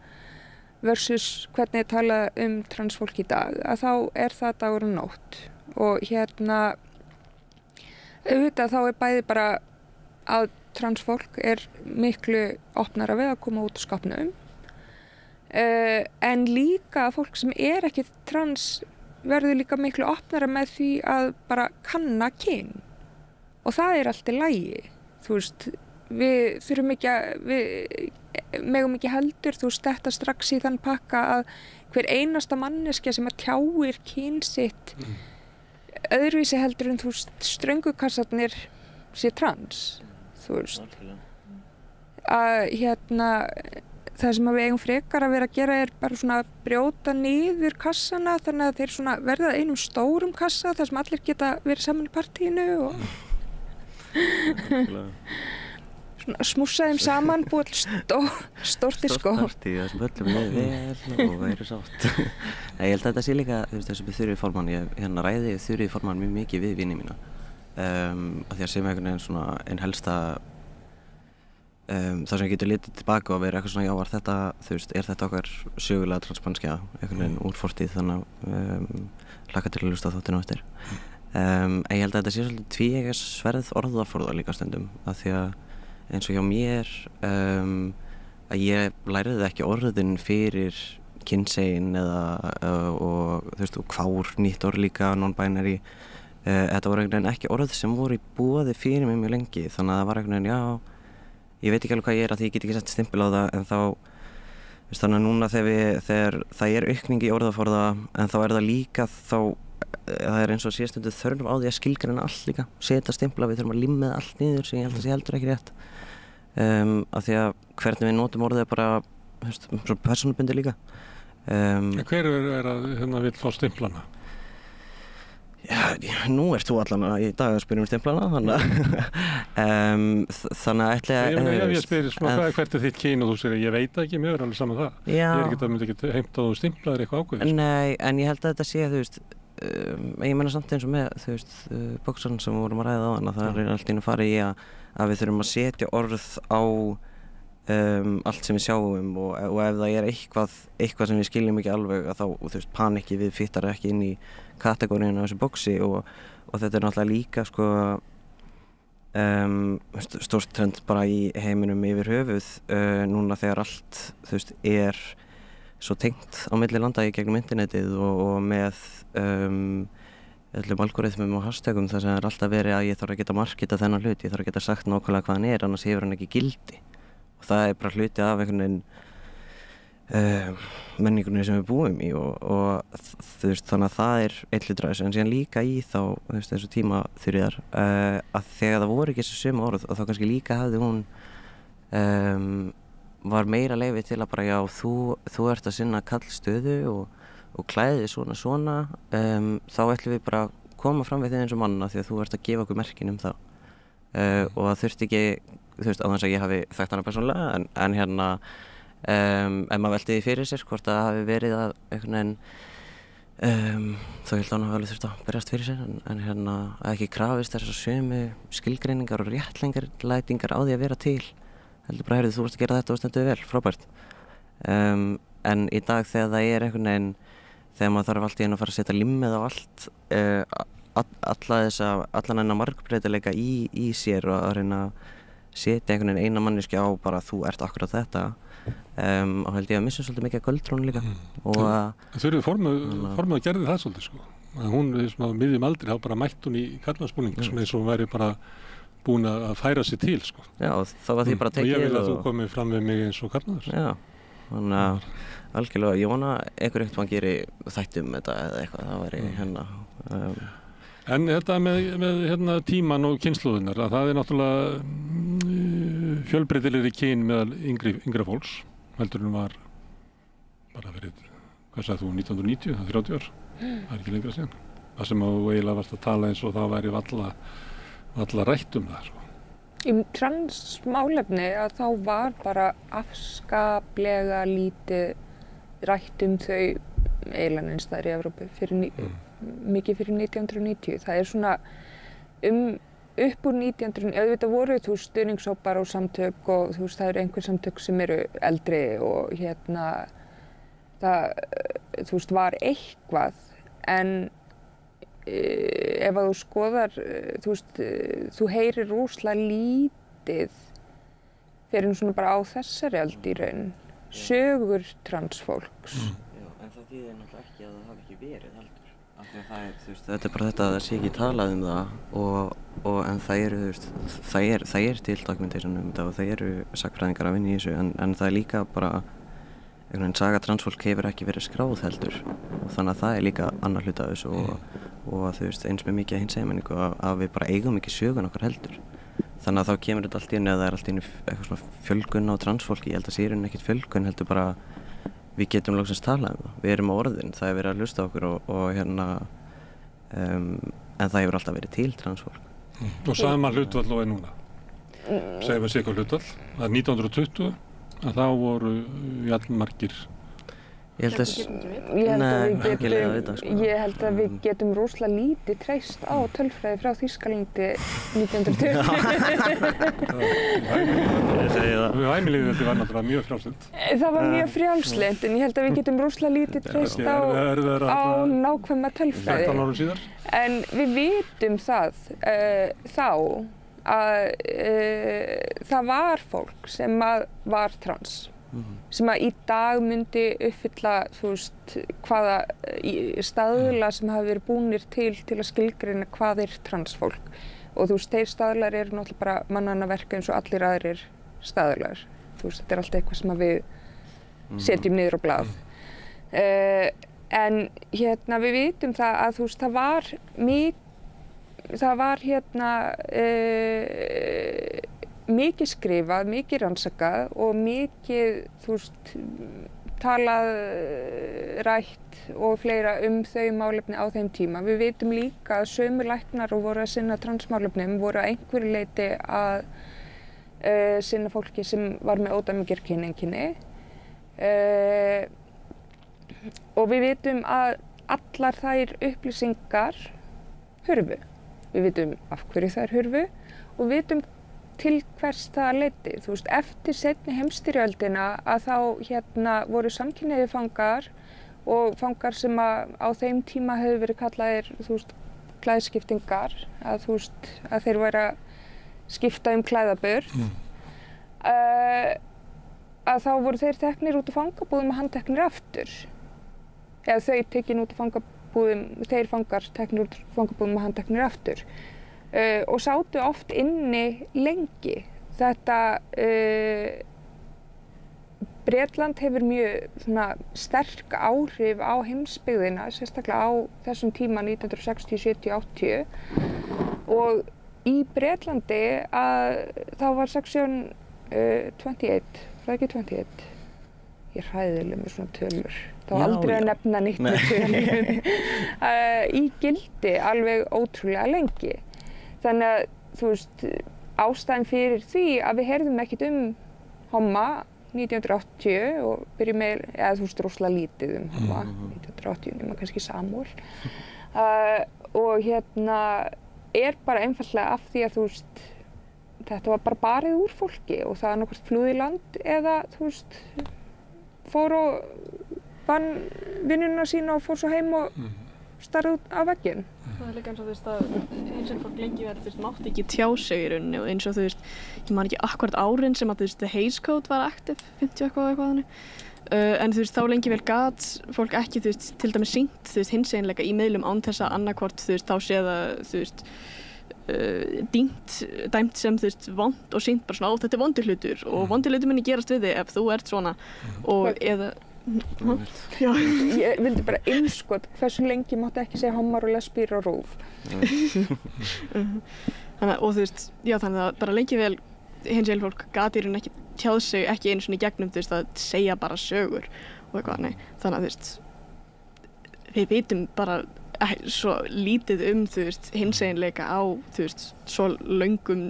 versus hvernig ég tala transfólk í dag, að þá það dagur og nótt. Og auðvitað þá bæði bara að transfólk miklu opnara við að koma út úr skápnum. En líka fólk sem ekki trans verður líka miklu opnara með því að bara kanna kyn. Og það allt í lagi. Þú veist, við þurfum ekki við megum ekki heldur, þú veist, þetta strax í þann pakka að hver einasta manneskja sem að tjáir kyn sitt öðruvísi heldur en þú veist, ströngukassarnir sé trans, þú veist. Að það sem við eigum frekar að vera að gera bara svona að brjóta niður kassana þannig að þeir svona verða einum stórum kassa þar sem allir geta verið saman í partíinu og smússa þeim saman, búið stórt í skó. Stórt partí, það sem öllum vel og væri sátt. Ég held að þetta sé líka, þú veist, þessu með Þuríði Formann, ég ræði Þuríði Formann mjög mikið við vini mína. Af því að sem einhvern veginn svona einn helsta, það sem ég getur litið tilbaka og verið eitthvað svona, já, var þetta, þú veist, þetta okkar sögulega transmannskja, einhvern veginn úr fortíð, þannig að hlakka til að hlusta á þáttinn á eftir. En ég held að þetta sé svolítið tvíeggjars sverð orðaforða líka stundum, af því að eins og hjá mér að ég læriði ekki orðin fyrir kynsegin og þú veist, og kvár, nýtt orð líka, non-binary. Þetta voru einhvern veginn ekki orð sem voru í boði fyrir mig mjög lengi, þannig að það var einhvern veginn, já, ég veit ekki alveg hvað ég að því ég get ekki sett stimpil á það, en þá, veist, þannig að núna þegar það aukning í orðaforða, en þá það líka það eins og síðastundu þörf á því að skilgreina allt líka, setja stimpla, við þurfum að limma allt niður sem ég held að sé heldur ekki rétt. Af því að hvernig við notum orðið bara, svona persónubundi líka. Hver að vill fá stimplana? Já, nú ert þú allan í dag að spyrja stimplana, þannig að ætla ég spyr hvert þitt kyn og þú segir ég veit ekki, mér alveg saman það. Já. Myndi ekki heimta að þú stimplaðir eitthvað ákveðið. Nei, en ég held að þetta sé, þú veist, ég meina samt eins og með, þú veist, bóksan sem við vorum að ræða á hana, það allt inn að fara í að við þurfum að setja orð á allt sem við sjáum og ef það eitthvað sem við skiljum ekki alveg að þá, þú veist, panikki við fittar ekki inn í kategóriðinu á þessu bóksi og þetta náttúrulega líka sko stórt trend bara í heiminum yfir höfuð núna þegar allt, þú veist, svo tengt á milli landa í gegnum internetið og með öllum algoritmum og hashtagum þar sem alltaf verið að ég þarf að geta marketa þennan hlut, ég þarf að geta sagt nákvæmlega hvað hann annars hefur hann ekki gildi og það bara hluti af einhvern veginn menningunni sem við búum í og þú veist, þannig að það einn hlutur af þessu en síðan líka í þá, þú veist, þessu tíma Þuríðar að þegar það voru ekki þessu sömu orð og þá kannski líka hafði hún var meira leyfi til að bara já, þú ert að sinna kallstöðu og klæði svona þá ætlum við bara að koma fram við þig eins og manna því að þú ert að gefa okkur merkin það og það þurfti ekki, þú veist, á þess að ég hafi þekkt hana persónulega en ef maður velti því fyrir sér hvort það hafi verið að einhvern veginn þá held hann að alveg þurft að berjast fyrir sér en að ekki krafist þessar sömu skilgreiningar og réttlætingar á því að vera til heldur bara, heyrðu, þú ert að gera þetta og stendur vel, frábært en í dag þegar það einhvern veginn þegar maður þarf allt í einu að fara að setja limmið á allt allan enna margbreytileika í sér og að reyna að setja einhvern veginn eina manneskja á bara þú ert akkurat þetta og held ég að missa svolítið mikið af göldrónu líka og Þuríður formaður gerði það svolítið sko. Að hún er svona á miðjum aldri, þá bara mætt hún í karlmannsbúning svona eins og hún væri bara búin að færa sig til sko. Já, og þá var því bara tekið og ég vil að þú komið fram við mig eins og karlmaður. Já, þannig að algjörlega, ég vona einhver eitthvað geri þættum þetta eða eitthvað, það væri hérna En þetta með tíman og kynslóðunar, að það er náttúrulega fjölbreytilegri kyn meðal yngra fólks, heldur en var bara verið, hvað sagði þú, 1990, það er 30 ár, það er ekki lengra síðan. Það sem þú eiginlega varst að tala eins og það væri valla rætt það. Sko. Í transmálefni að þá var bara afskaplega lítið rætt þau eiginlega neins þar í Evrópu mikið fyrir 1990. Það er svona upp úr 1990, auðvitað voru stuðningshópar og samtök og það eru einhver samtök sem eru eldri og það var eitthvað en ef að þú skoðar, þú heyrir rosalega lítið fyrir svona bara á þessari öld í raun sögur transfólks. Já, en það þýðir náttúrulega ekki að það hafi ekki verið heldur. Af því að það er, þetta er bara þetta að það sé ekki talað það en það eru, það er til dokumentation þetta og það eru sagnfræðingar að vinna í þessu en það er líka bara einhvern veginn saga transfólk hefur ekki verið skráð heldur og þannig að það er líka annar hluti af þessu og eins með mikið hinsegin að við bara eigum ekki sögun okkar heldur. Þannig að þá kemur þetta allt inn eða það er allt inn eitthvað svona fjölgun á transfólki, ég held að sé í rauninni ekkert fjölgun heldur bara við getum loksins talað það. Við erum á orðin, það er verið að hlusta okkur en það hefur alltaf verið til transfólk. Og sama hlutvall og er núna. Segjum við sikkur hlutvall, það er 1920 að þá voru jafnmargir. Ég held að við getum rosalega lítið treyst á tölfræði frá Þýskalandi 1920. Heimilíðveldi var náttúrulega mjög frjálslynt. Það var mjög frjálslynt en ég held að við getum rosalega lítið treyst á nákvæma tölfræði. 13 árum síðar. En við vitum það þá að það var fólk sem var trans. Sem að í dag myndi uppfylla hvaða staðla sem hafa verið búnir til að skilgreina hvað er transfólk og þeir staðlar eru náttúrulega bara mannanna verka eins og allir aðrir staðlar þetta er alltaf eitthvað sem við setjum niður á blað en við vitum það að það var mikið skrifað, mikið rannsakað og mikið, talað, rætt og fleira þau málefni á þeim tíma. Við vitum líka að sömu læknar og voru að sinna transmálefnum voru að einhverju leyti að sinna fólki sem var með ódæmigerð kyneinkenni. Og við vitum að allar þær upplýsingar hurfu. Við vitum af hverju þær hurfu og við vitum til hvers það leiddi. Eftir seinni heimsstyrjöldina að þá voru samkynhneigðir fangar og fangar sem á þeim tíma hefðu verið kallaðir klæðskiptingar, að þeir væru að skipta klæðaburð, að þá voru þeir teknir út úr fangabúðum og handteknir aftur. Eða þau tekin út úr fangabúðum, þeir fangar teknir út úr fangabúðum og handteknir aftur. Og sátu oft inni lengi. Þetta Bretland hefur mjög sterk áhrif á heimsbyggðina, sérstaklega á þessum tíma 1960, 70, 80 og í Bretlandi þá var section 21, fræðgi 21 ég er hræðileg með svona tölur þá aldrei að nefna nýtt með tölur í gildi alveg ótrúlega lengi. Þannig að ástæðan fyrir því að við heyrðum ekkert homma 1980 og byrjum með, rosalega lítið homma 1980 nema kannski Samúel og er bara einfaldlega af því að þetta var bara barið úr fólki og það annað hvort flúði í land eða fór og vann vinnuna sína og fór svo heim og starra út á vegginn. Það líka eins og þú veist að eins og fólk lengi verið, þú veist, mátti ekki tjá sig í rauninni og eins og þú veist, ég man ekki akkúrat árin sem að þú veist, the Hays Code var aktiv, 50 eitthvað þannig. En þú veist, þá lengi vel gat fólk ekki, þú veist, til dæmis sýnt, þú veist, hinseginleika í miðlum án þess að annarkvort, þú veist, þá sé það, þú veist, dæmt sem, þú veist, vont og sýnt bara svona, þetta er vondur hlutur og vondur hlutur muni gerast við þig ef þú ert svona og eða Já. Ég vildi bara innskot hversu lengi mátti ekki segja hommar og lesbíur og rúf. Þannig og þú veist, já þannig að bara lengi vel hinsegin fólk gat í raun ekki tjáð sig ekki einu svona í gegnum þú veist að segja bara sögur og eitthvað nei. Þannig að þú veist við vitum bara svo lítið þú veist hinseginleika á þú veist svo löngum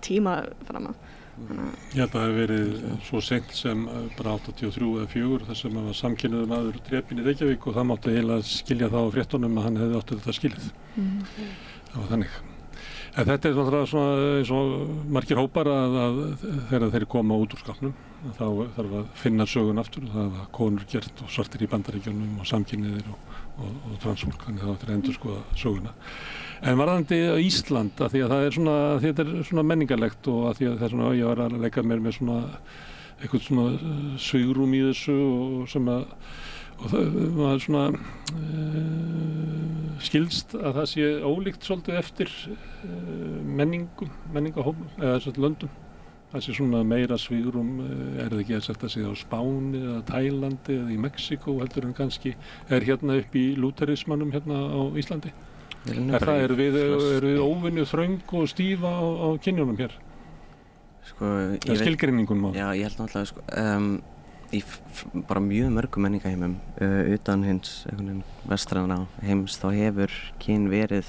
tíma fram að. Ég held að það hefur verið svo seint sem bara 83 eða 4 þar sem var samkynhneigður maður drepinn í Reykjavík og það mátti eiginlega skilja það á fréttunum að hann hefði átt þetta skilið. Það var þannig. En þetta er náttúrulega svona eins og margir hópar að þegar þeir koma út úr skápnum þá þarf að finna sögun aftur. Það var konur gert og svartir í Bandaríkjunum og samkynhneigðir og transfólk, þannig það áttir að endurskoða söguna. En varðandi Ísland, að því að það er svona, þetta er svona menningarlegt og að því að það er svona, ég var að leika mér með svona eitthvað svona svigrúm í þessu og sem að og það var svona skilst að það sé ólíkt svolítið eftir menningahópum eða þessum löndum. Það sé svona meira svigrúm, er það ekki að setja sig á Spáni eða Tælandi eða í Mexíkó heldur en kannski er hérna upp í lúterismannum hérna á Íslandi. Eru við óvenju þröng og stífa á kynjunum hér? Sko, skilgreiningunum á? Já, ég held náttúrulega sko, í bara mjög mörgum menningaheimum utan hins vestræna heims þá hefur kyn verið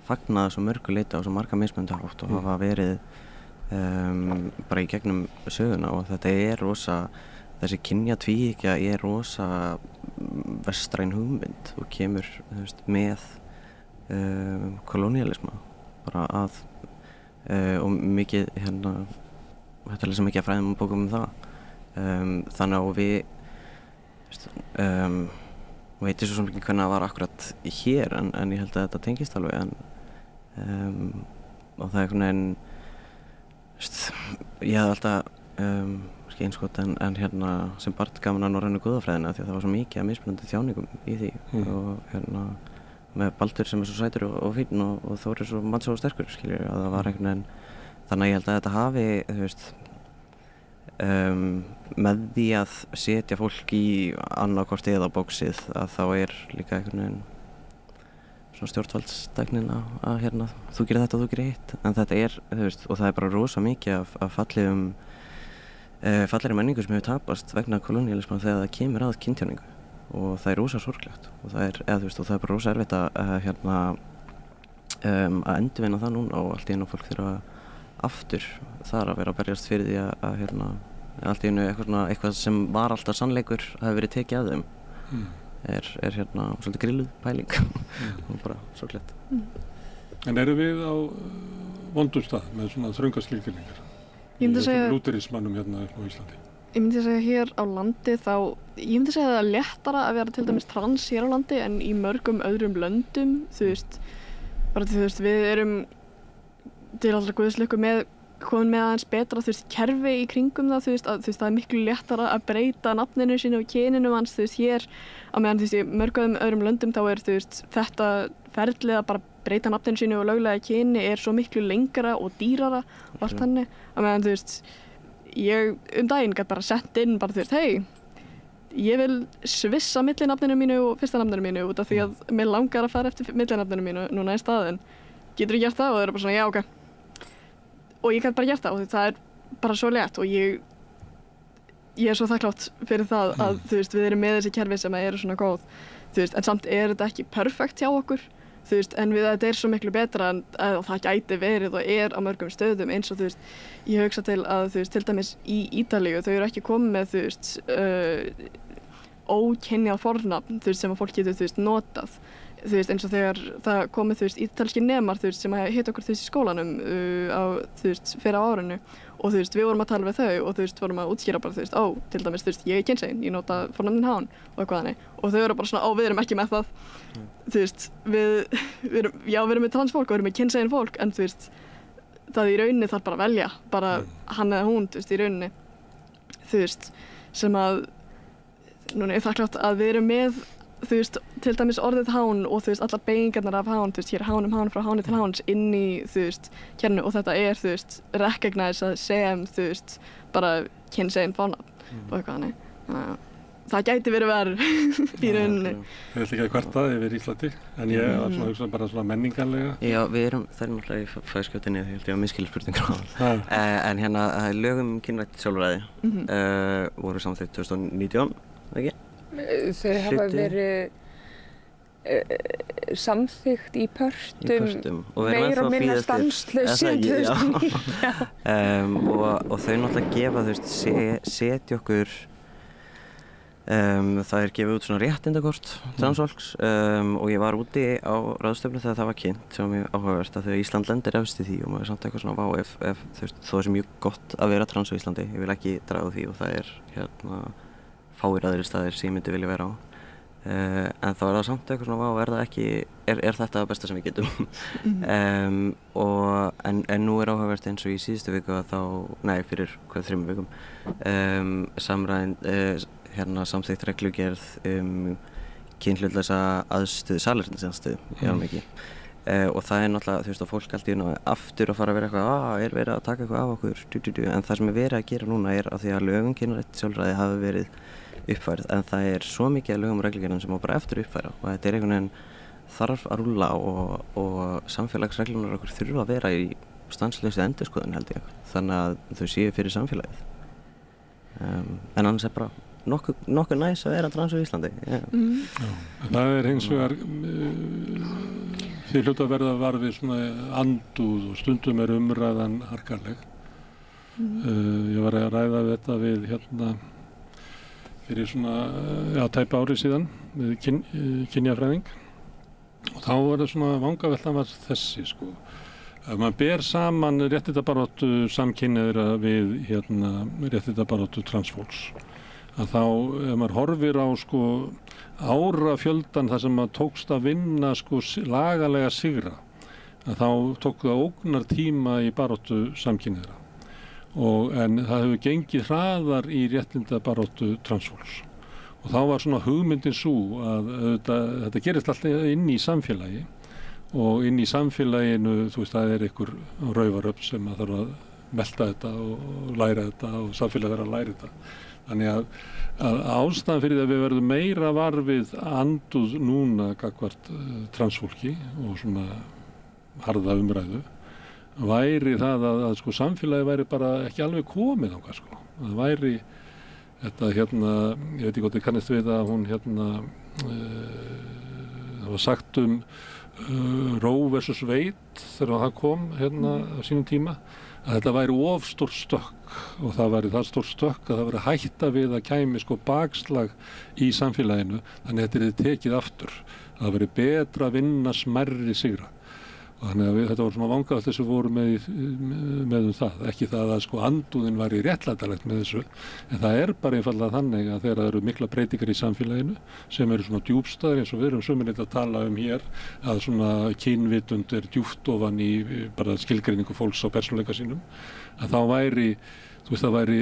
fagnað svo mörgu leyti á svo marga mismunandi hátt og hafa verið bara í gegnum söguna og þetta er rosa þessi kynjatvíhyggja er rosa vestræn hugmynd og kemur með kolóníalisma bara að og mikið hérna þetta lesa mikið að fræðum og bókum það þannig að við veitir svo mikið hvernig það var akkurat hér en ég held að þetta tengist alveg og það er einhvern veginn ég hafði alltaf einskot en hérna sem barn gaman að norrænu guðafræðina því að það var svo mikið að mismunandi þjáningum í því og hérna með Baldur sem er svo sætur og fínn og Þór er svo mannsó og sterkur skiljur að það var einhvern veginn þannig að ég held að þetta hafi þú veist með því að setja fólk í annarkvort eða bóksið að þá er líka einhvern veginn svona stjórnvaldsdæknin að hérna þú gerir þetta og þú gerir hitt en þetta er þú veist og það er bara rosa mikið af fallegri menningu sem hefur tapast vegna kolóníalisma þegar það kemur að kynntjáningu og það er rosa sorglegt og það er eða þú veist og það er bara rosa erfitt að hérna að endurvinna það núna og allt í einu fólk þurfa aftur þar að vera að berjast fyrir því að hérna allt í einu eitthvað sem var alltaf sannleikur hafi verið tekið að þeim er hérna svolítið grilluð pæling og bara sorglegt. En erum við á vondum stað með svona þröngaskilgreiningar? Ég myndi segja lúterismannum hérna upp á Íslandi. Ég myndi segja hér á landi þá ég myndi segja það er léttara að vera til dæmis trans hér á landi en í mörgum öðrum löndum þú veist bara þú veist við erum til allra guðslöku komin með aðeins betra þú veist kerfi í kringum það þú veist það er miklu léttara að breyta nafninu sínu og kyninu hans þú veist hér á meðan þú veist í mörgum öðrum löndum þá er þú veist þetta ferlið að bara breyta nafninu sínu og löglega kyni er svo miklu lengra og dýrara og allt þannig á meðan þú veist ég daginn gæti bara sett inn bara þú veist hei ég vil svissa millinafninu mínu og fyrsta nafninu mínu út af því að mér langar að fara eftir millinafninu mínu núna í staðinn getur ég gert það og það er bara svona já ok og ég gæti bara gert það og það er bara svo létt og ég er svo þakklátt fyrir það að þú veist við erum með þessi kerfi sem eru svona góð þú veist en samt er þetta ekki perfekt hjá okkur þú veist en þetta er svo miklu betra en að það gæti verið og er á mörgum stöðum eins og þú veist ég hugsa til að þú veist til dæmis í Ítalíu þau eru ekki komið með þú veist ókynjað fornafn þú veist sem að fólk getur þú veist notað þú veist, eins og þegar það komið, þú veist, ítalski nemar, þú veist, sem hitt okkur, þú veist, í skólanum á, þú veist, fyrir á árinu og þú veist, við vorum að tala við þau og þú veist, vorum að útskýra bara, þú veist, til dæmis, þú veist, ég er kynsegin, ég nota fornafnið hann og eitthvað þannig og þau eru bara svona, við erum ekki með það, þú veist, við erum með transfólk og við erum með kynsegin fólk en þú veist, það í rauninni þarf bara að velja, bara hann eða hún, þú veist, í rauninni, þú veist, sem að, núna er þakklátt að við erum með þú veist, til dæmis orðið hán og þú veist, allar beygingarnar af hán, þú veist, hér er hán frá háni til háns inn í, þú veist, kernu og þetta er, þú veist, recognized sem, þú veist, bara kynsegin fornafn og eitthvað þannig. Þannig að það gæti verið verð í rauninni. Ég vil ekki að kvarta yfir Íslandi, en ég var svona hugsa bara svona menningarlega. Já, það er náttúrulega í fræðskjótinni, ég held ég að miskilja spurningur á það. En hérna, lögum kynrænt sjálfræði voru samþykkt 2019, ekki? Þau hafa verið samþykkt í pörtum meira og minna stanslaust síðan 2009. Og þau náttúrulega gefa, þú veist, setja okkur það er gefið út svona réttindakort transfólks og ég var úti á ráðstefnu þegar það var kynnt sem var mjög áhugavert að þegar Ísland lendir efst í því og maður er samt eitthvað svona vá ef þú veist, þó er mjög gott að vera trans á Íslandi, ég vil ekki draga því og það er hérna fáir aðrir staðir sem ég myndi vilja vera á en þá er það samt eitthvað svona vá, er það ekki er þetta það besta sem við getum en nú er áhugavert eins og í síðustu viku að þá, fyrir 3 vikum samþykkt reglugerð kynhlutlausa aðstöðu, salernisaðstöðu í almenningi og það er náttúrulega, þú veist, að fólk allt í einu aftur að fara að vera eitthvað, er verið að taka eitthvað af okkur, en það sem er verið að gera núna er að því að lögum kynrænt sjálfræði hafi verið uppfærð, en það er svo mikið að lögum og reglugerðum sem á bara eftir uppfæra og þetta er einhvern veginn þarf að rúlla og samfélagsreglunar okkur þurfa að vera í stanslausu endurskoðun held ég, þannig að þau séu fyrir samfélagið, en annars er bara nokkuð næs að vera trans á Íslandi. Það er hins vegar því hluta að verða var við svona andúð og stundum er umræðan harkaleg. Ég var að ræða þetta við hérna fyrir svona tæpa ári síðan við kynjafræðing og þá var það svona vangaveltan var þessi sko að maður ber saman réttindabaráttu samkynhneigðra við hérna réttindabaráttu transfólks að þá ef maður horfir á sko árafjöldan þar sem maður tókst að vinna sko lagalega sigra að þá tók það ógnar tíma í baráttu samkynhneigðra en það hefur gengið hraðar í réttindabaráttu transfólks og þá var svona hugmyndin sú að þetta gerist alltaf inn í samfélagi og inn í samfélaginu, þú veist, það er einhver raufaröfn sem að þarf að melta þetta og læra þetta og samfélagi verður að læra þetta. Þannig að ástæðan fyrir því að við verðum meira varfið andúð núna gagnvart transfólki og svona harða umræðu væri það að sko samfélagi væri bara ekki alveg komið þangað sko. Það væri þetta hérna, ég veit ekki hvort þið kannist við að hún hérna, það var sagt Roe versus Wade þegar það kom hérna á sínum tíma að þetta væri of stór stökk og það væri það stór stökk að það væri hætta við að kæmi sko bakslag í samfélaginu þannig að þetta er tekið aftur að það væri betra að vinna smærri sigra og þannig að þetta voru svona vangaveltur sem voru með það, ekki það að sko andúðin væri réttlætanlegt með þessu en það er bara einfaldlega þannig að þegar það eru mikla breytingar í samfélaginu sem eru svona djúpstæðir eins og við erum sömuleitt að tala hér að svona kynvitund er djúpt ofan í bara skilgreiningu fólks á persónuleika sínum að þá væri þú veist það væri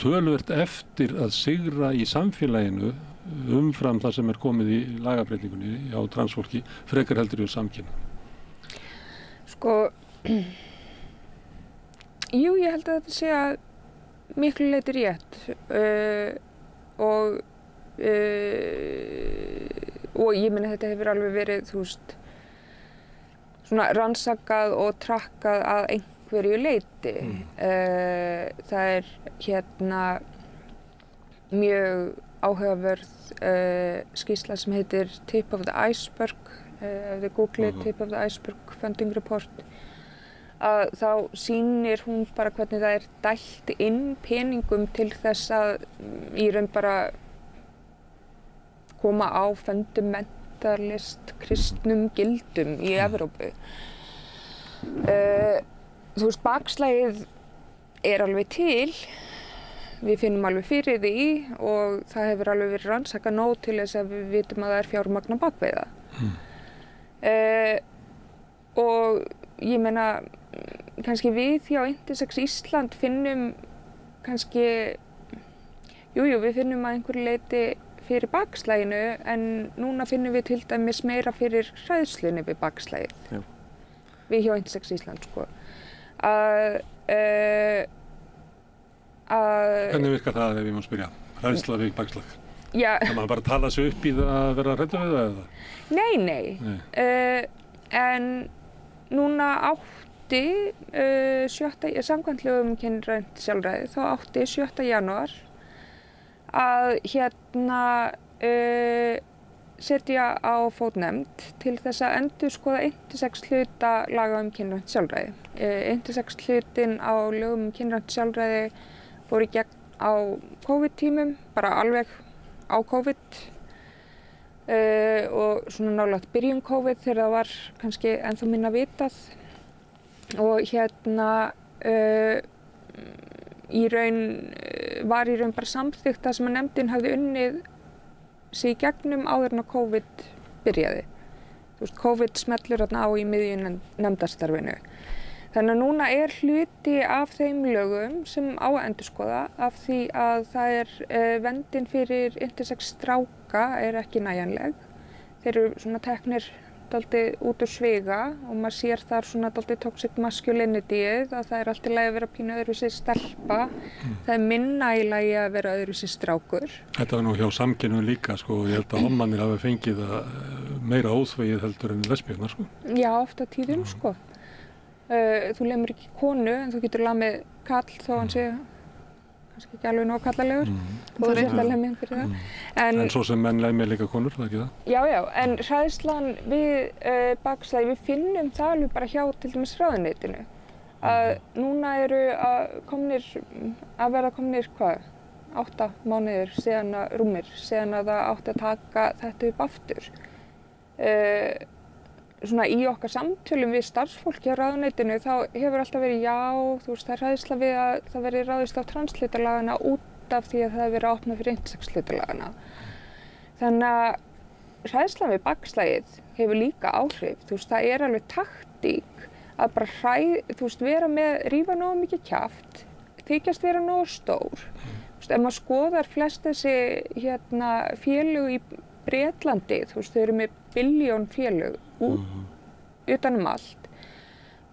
töluvert eftir að sigra í samfélaginu umfram það sem er komið í lagabreytingunni á transfólki frekar heldur í samkynna. Sko, jú, ég held að þetta sé að miklu leyti rétt og ég meina þetta hefur alveg verið, þú veist, svona rannsakað og trakkað að einhverju leyti. Það er hérna mjög áhugaverð skýrsla sem heitir Tip of the Iceberg. Ef þið googlið Tip of the Iceberg Funding Report að þá sýnir hún bara hvernig það er dælt inn peningum til þess að í raun bara koma á fundament kapitalist kristnum gildum í Evrópu. Þú veist, bakslagið er alveg til, við finnum alveg fyrir því og það hefur alveg verið rannsakað nóg til þess að við vitum að það er fjármagn á bak við það. Og ég meina, kannski við hjá Intersex Ísland finnum kannski, við finnum að einhverju leyti fyrir bakslaginu en núna finnum við til dæmis meira fyrir hræðslunni við bakslagið. Já. Við hjá Intersex Ísland, sko. Hvernig virkar það ef ég má spyrja? Hræðsla við bakslag? Já. Það maður bara tala sig upp í það að vera hræddur við það eða? Nei. En núna átti samkvæmt lögum um kynrænt sjálfræði, þá átti 7. janúar að setja á fót nefnd til þess að endurskoða Intersex hluta laga um kynrænt sjálfræði. Intersex hlutin á lögum um kynrænt sjálfræði fór í gegn á COVID-tímum, bara alveg á COVID og svona nálægt byrjun COVID þegar það var kannski ennþá minna vitað og var í raun bara samþykkt það sem að nefndin hafði unnið sig í gegnum áður en að COVID byrjaði. Þú veist, COVID smellur þarna á í miðju nefndarstarfinu. Þannig að núna er hluti af þeim lögum sem á að endurskoða af því að það verndin fyrir intersex stráka er ekki nægjanleg. Þeir eru svona teknir dálítið út úr sviga og maður sér þar svona dálítið toxic masculinity-ið að það er allt í lagi að vera pínu öðruvísi stelpa. Það er minna í lagi að vera öðruvísi strákur. Þetta var nú hjá samkynhneigðum líka sko og ég held að hommannir hafi fengið meira óþvegið heldur en lesbíurnar sko. Já, oft á tíðum sko. Þú lemur ekki konu en þú getur lamið kall þó hann sé kannski ekki alveg nóg kallalegur og þú sért að lemja fyrir það. En svo sem menn lemja líka konur, það ekki það? Já, en hræðslan við bakslagi, við finnum það alveg bara hjá til dæmis ráðuneytinu. Núna eru að verða komnir 8 mánuðir rúmir síðan að það átti að taka þetta upp aftur. Svona í okkar samtölum við starfsfólki á ráðuneytinu þá hefur alltaf verið þú veist, það er hræðsla við að það verið ráðist á translutalagana út af því að það hefur verið að opna fyrir intersex-hlutalagana. Þannig að hræðslan við bakslagið hefur líka áhrif, þú veist, það er alveg taktík að bara rífa nógu mikið kjaft, þykjast vera nógu stór. Þú veist, ef maður skoðar flest þessi félög í Bretlandi, þú veist, þau eru með billjón félög utan allt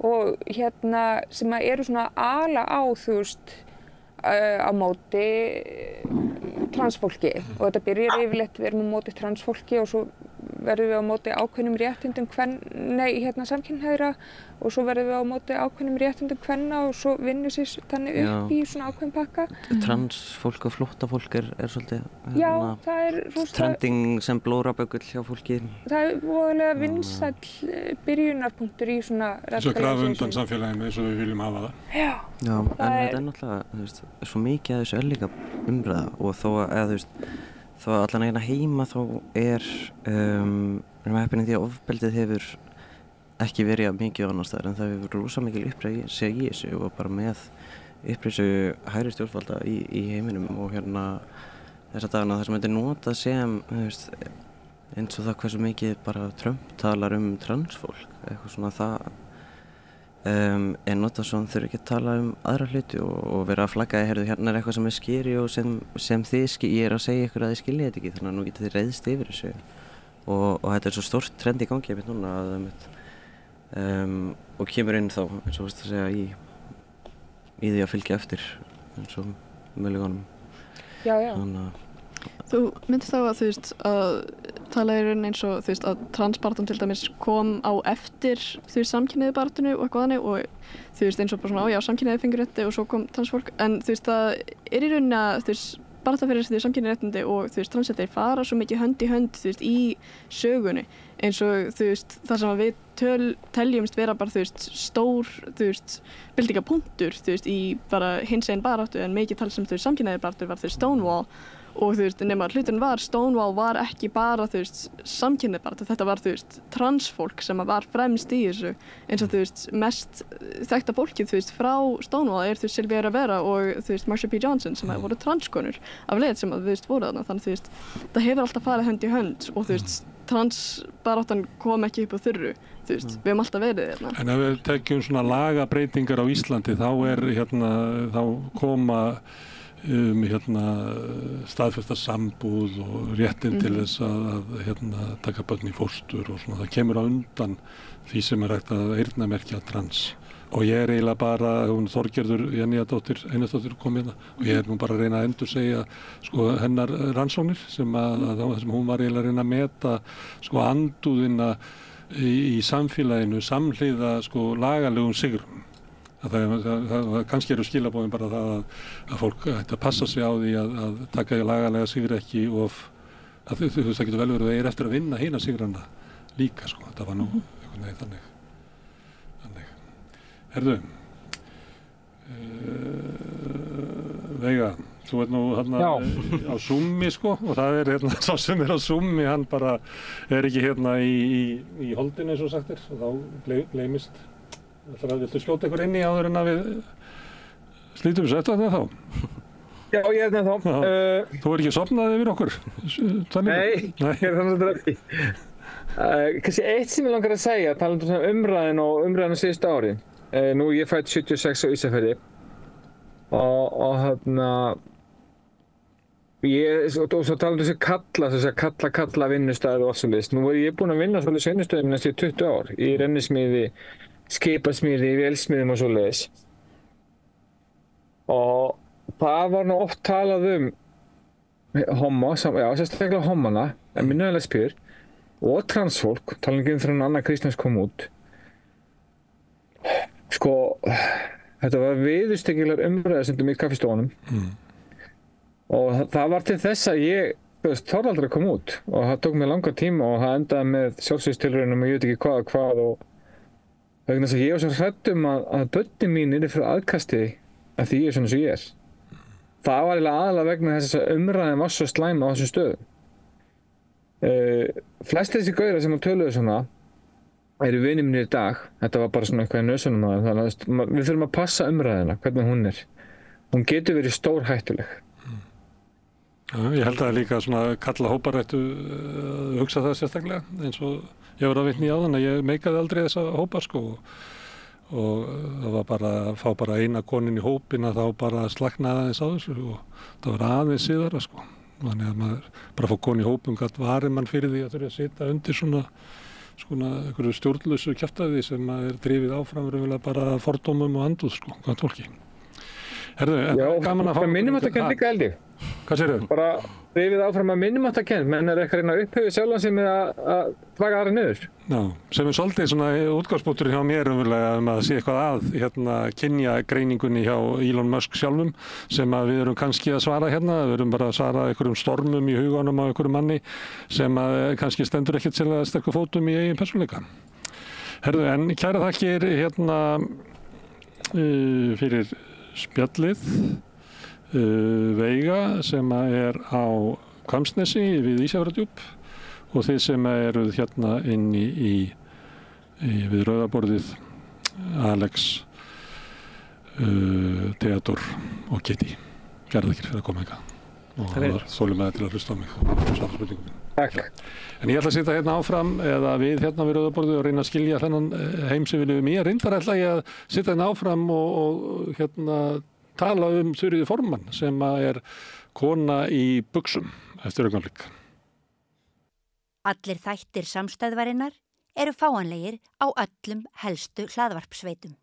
og sem eru svona ala á, þú veist, á móti transfólki og þetta byrjar yfirleitt, við erum á móti transfólki og svo verðum við á móti ákveðnum réttindum samkynhneigðra og svo verðum við á móti ákveðnum réttindum kvenna og svo vinnur sér þannig upp í svona ákveðin pakka. Transfólk og flóttafólk er svolítið það er trending sem blóraböggull hjá fólki. Það er voðalega vinsæll byrjunarpunktur í svona Svo krafa undan samfélaginu eins og við viljum hafa það. Já, en þetta er náttúrulega, þú veist, svo mikið að þessu er líka umræða og þó allan heima þá erum við heppin því að ofbeldið hefur ekki verið mikið annars staðar en það hefur rosa mikil uppreisn í þessu og bara með uppreisn hægri stjórnvalda í heiminum og þessa dagana þar sem þetta er notað sem eins og það hversu mikið bara Trump talar transfólk, eitthvað svona það en notað svo hann þurfi ekki að tala aðra hluti og vera að flagga er eitthvað sem er skeri og sem ég er að segja ykkur að þið skiljið þetta ekki þannig að nú getið þið reiðst yfir þessu og þetta er svo stórt trend í gangi núna og kemur inn þá eins og að segja í því að fylgja eftir eins og möguleganum. Já. Þú myndist þá að að tala í rauninni eins og að transbaráttan til dæmis kom á eftir samkynhneigðu baráttunni og eitthvað þannig og eins og bara svona samkynhneigðu fengur rétti og svo kom transfólk en það er í rauninni að barátta fyrir samkynhneigðu réttindi og transréttindi fara svo mikið hönd í hönd í sögunni eins og það sem við teljumst vera bara stór byltingapunktur í bara hinsegin baráttu en mikið tal sem samkynhneigðu baráttu var Stonewall og þú veist, nema hlutin var Stonewall var ekki bara, þú veist, samkynhneigð bara, þetta var, þú veist, transfólk sem var fremst í þessu, eins og þú veist, mest þekkta fólkið, þú veist, frá Stonewall þú veist, Sylvia Rivera og þú veist, Marsha P. Johnson sem voru transkonur af leið sem þú veist, voru þarna, þannig þú veist, það hefur alltaf farið hönd í hönd og þú veist, transbaráttan kom ekki upp á þurru, þú veist, við höfum alltaf verið þarna. En ef við tekjum svona lagabreytingar á Íslandi, þá þá koma staðfesta sambúð og réttinn til þess að taka börn í fóstur og svona, það kemur á undan því sem hægt að eyrnamerkja trans. Og ég eiginlega bara, Þorgerður Einarsdóttir kom hérna og ég nú bara að reyna að endursegja sko, hennar rannsóknir sem hún var eiginlega að reyna að meta sko, andúðina í samfélaginu samhliða sko, lagalegum sigrum. Það kannski eru skilaboðin bara það að fólk ætti að passa sig á því að taka lagalega sigri ekki of að það getur vel verið að þeir eftir að vinna hina sigrana líka sko, þetta var nú einhvern veginn þannig. Herðu, Veiga, þú nú á Zoom sko og það sá sem á Zoom, hann bara ekki í holdinu eins og sagt og þá gleymist. Viltu skjóta ykkur inn í áður en að við slítum þessu eftir það þá? Já, ég þá. Þú ekki sofnað yfir okkur? Nei, ég þannig ekki. Kannski eitt sem ég langar að segja, talandi um umræðin á síðustu ári. Nú ég fædd 76 á Ísafirði og og svo talandi þessi kalla vinnustæði og allt svoleiðis. Nú ég búinn að vinna svolítið vinnustöðum næstu 20 ár í rennismíði, skipasmíði, vélsmíðum og svoleiðis. Og það var nú oft talað sérstaklega homana, en minna lesbíur og transfólk, talandi þegar Anna Kristjáns kom út. Sko, þetta var viðurstyggilegar umræðasundum í kaffistofunum og það var til þess að ég þorði aldrei að koma út og það tók mig langa tíma og það endaði með sjálfsvíðstilraunum og ég veit ekki hvað og vegna þess að ég var svo hrædd að börnin mín yrði fyrir aðkasti af því ég svona sem ég Það var aðalega vegna þess að umræðin var svo slæm á þessum stöðum. Flestir þessi gaurar sem töluðu svona eru vinir mínir í dag. Þetta var bara svona eitthvað í nösunum á þeim. Þannig að við þurfum að passa umræðina, hvernig hún er. Hún getur verið stórhættuleg. Ég held að líka svona kalla hópar ættu hugsa það sérstaklega eins og ég var að vitni í áðan að ég meikaði aldrei þessa hópa sko og það var bara að fá bara eina konin í hópin að þá bara slaknaði aðeins á þessu og það var aðeins síðara sko. Þannig að maður bara fá koni í hópum gætt varir mann fyrir því að þurfa að sitja undir svona einhverju stjórnlausu kjaftaði sem er drifið áfram raunverulega bara fordómum og andúð sko, hvað fólki. Herðu, gaman að fá... Já, minnumáttarkennd líka held ég. Hvað segirðu? Bara drifið áfram að minnumáttarkennd, menn er eitthvað reyna að upphefja sjálfan sig með að draga aðra niður. Já, sem er svolítið svona útgangspunkturinn hjá mér umverulega að sé eitthvað að kynja greiningunni hjá Elon Musk sjálfum sem að við erum kannski að svara við erum bara að svara einhverjum stormum í huganum á einhverjum manni sem að kannski stendur ekkert sérlega sterkur fótum í eigin persónuleika. Herðu, en kæra þakkir fyrir spjallið Veiga sem er á Hvammsnesi við Ísafjarðardjúp og þeir sem eruð inni við Rauðaborðið Alex, Theodor og Kitty. Kæra þakkir fyrir að koma hingað og það var þolinmæði til að hlusta á mig og svara spurningum minn. Takk. En ég ætla að sitja áfram eða við við Rauðaborðið og reyna að skilja þennan heim sem við lifum í. Reyndar ætla ég að sitja áfram og tala Þuríði Formann sem er kona í buxum eftir augnablik. Allir þættir Samstæðvarinnar eru fáanlegir á öllum helstu hlaðvarpsveitum.